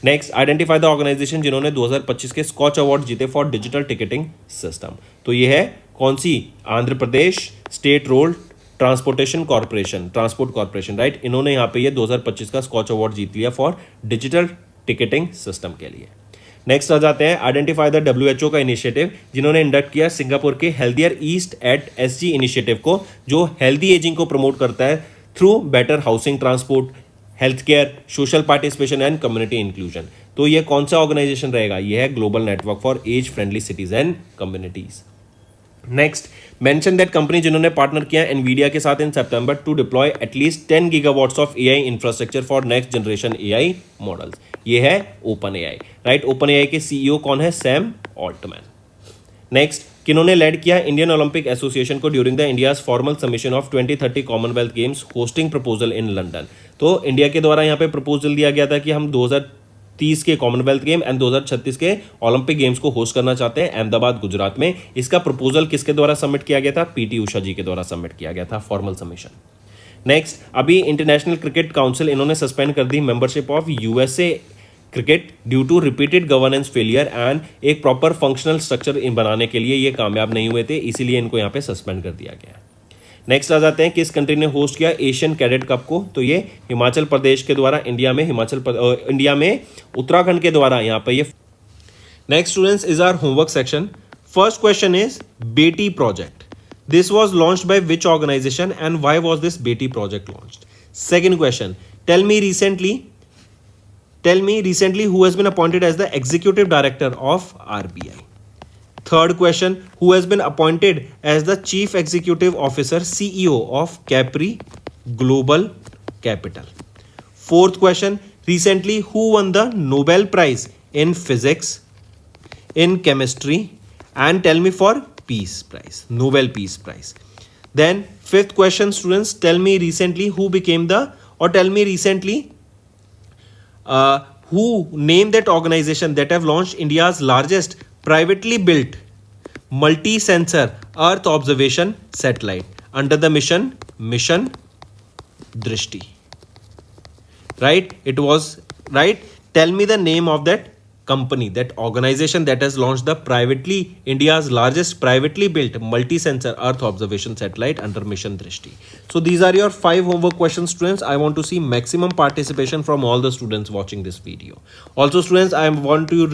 A: नेक्स्ट, आइडेंटिफाई द ऑर्गेनाइजेशन जिन्होंने 2025 के स्कॉच अवार्ड जीते फॉर डिजिटल टिकटिंग सिस्टम। तो ये है कौन सी, Andhra Pradesh state road transportation corporation, transport corporation, right. इन्होंने यहाँ पे ये 2025 का स्कॉच अवार्ड जीत लिया फॉर डिजिटल टिकटिंग सिस्टम के लिए। नेक्स्ट आ जाते हैं, आइडेंटिफाई द WHO का इनिशिएटिव जिन्होंने इंडक्ट किया सिंगापुर के healthier east at SG initiative को, जो हेल्दी एजिंग को प्रमोट करता है through better housing, transport, health care, social participation and community inclusion. तो ये कौन सा ऑर्गेनाइजेशन रहेगा, ये है global network for age friendly cities and communities. Next, mention that company जिन्होंने पार्टनर किया एनवीडिया के साथ in September to deploy at least 10 gigawatts of AI infrastructure for next generation AI models. ये है open AI, right. Open AI के CEO कौन है, Sam Altman. Next, किन्होंने lead किया इंडियन ओलंपिक एसोसिएशन को during the India's formal submission of 2030 Commonwealth games hosting proposal in London. तो India के द्वारा यहाँ पे प्रपोजल दिया गया था कि हम 2030 के कॉमनवेल्थ गेम एंड 2036 के ओलंपिक गेम्स को होस्ट करना चाहते हैं अहमदाबाद गुजरात में। इसका प्रपोजल किसके द्वारा सबमिट किया गया था, PT उषा जी के द्वारा सबमिट किया गया था, फॉर्मल सबमिशन। नेक्स्ट, अभी इंटरनेशनल क्रिकेट काउंसिल इन्होंने सस्पेंड कर दी membership of USA cricket due to repeated governance failure and एक प्रॉपर फंक्शनल स्ट्रक्चर बनाने के लिए ये कामयाब नहीं हुए थे, इसीलिए इनको यहाँ पे सस्पेंड कर दिया गया। नेक्स्ट आ जाते हैं, किस कंट्री ने होस्ट किया एशियन कैडेट कप को, तो ये हिमाचल प्रदेश के द्वारा इंडिया में उत्तराखंड के द्वारा यहाँ पे ये। Next students is our homework section. First question is Beti project, this was launched by which organisation and why was this Beti project launched. Second question, tell me recently who has been appointed as the executive director of RBI. Third question, who has been appointed as the chief executive officer CEO of Capri Global Capital. Fourth question, recently who won the Nobel Prize in physics, in chemistry, and tell me for peace prize, Nobel Peace Prize. Then fifth question, students, tell me recently who became the, or tell me recently who named that organization that have launched India's largest privately built multi-sensor Earth observation satellite under the mission Drishti. Right? It was right. Tell me the name of that company, that organization that has launched the India's largest privately built multi-sensor Earth observation satellite under mission Drishti. So these are your 5 homework questions, students. I want to see maximum participation from all the students watching this video. Also, students, I want to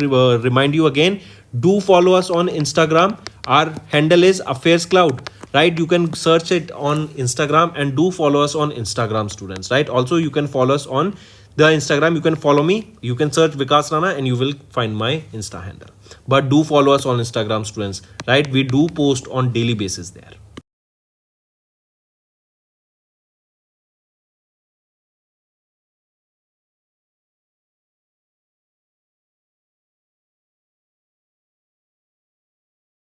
A: remind you again, do follow us on Instagram. Our handle is Affairs Cloud, right? You can search it on Instagram and do follow us on Instagram, students, right? Also, you can follow us on the Instagram, you can follow me, you can search Vikas Rana and you will find my Insta handle. But do follow us on Instagram, students, right? We do post on daily basis there.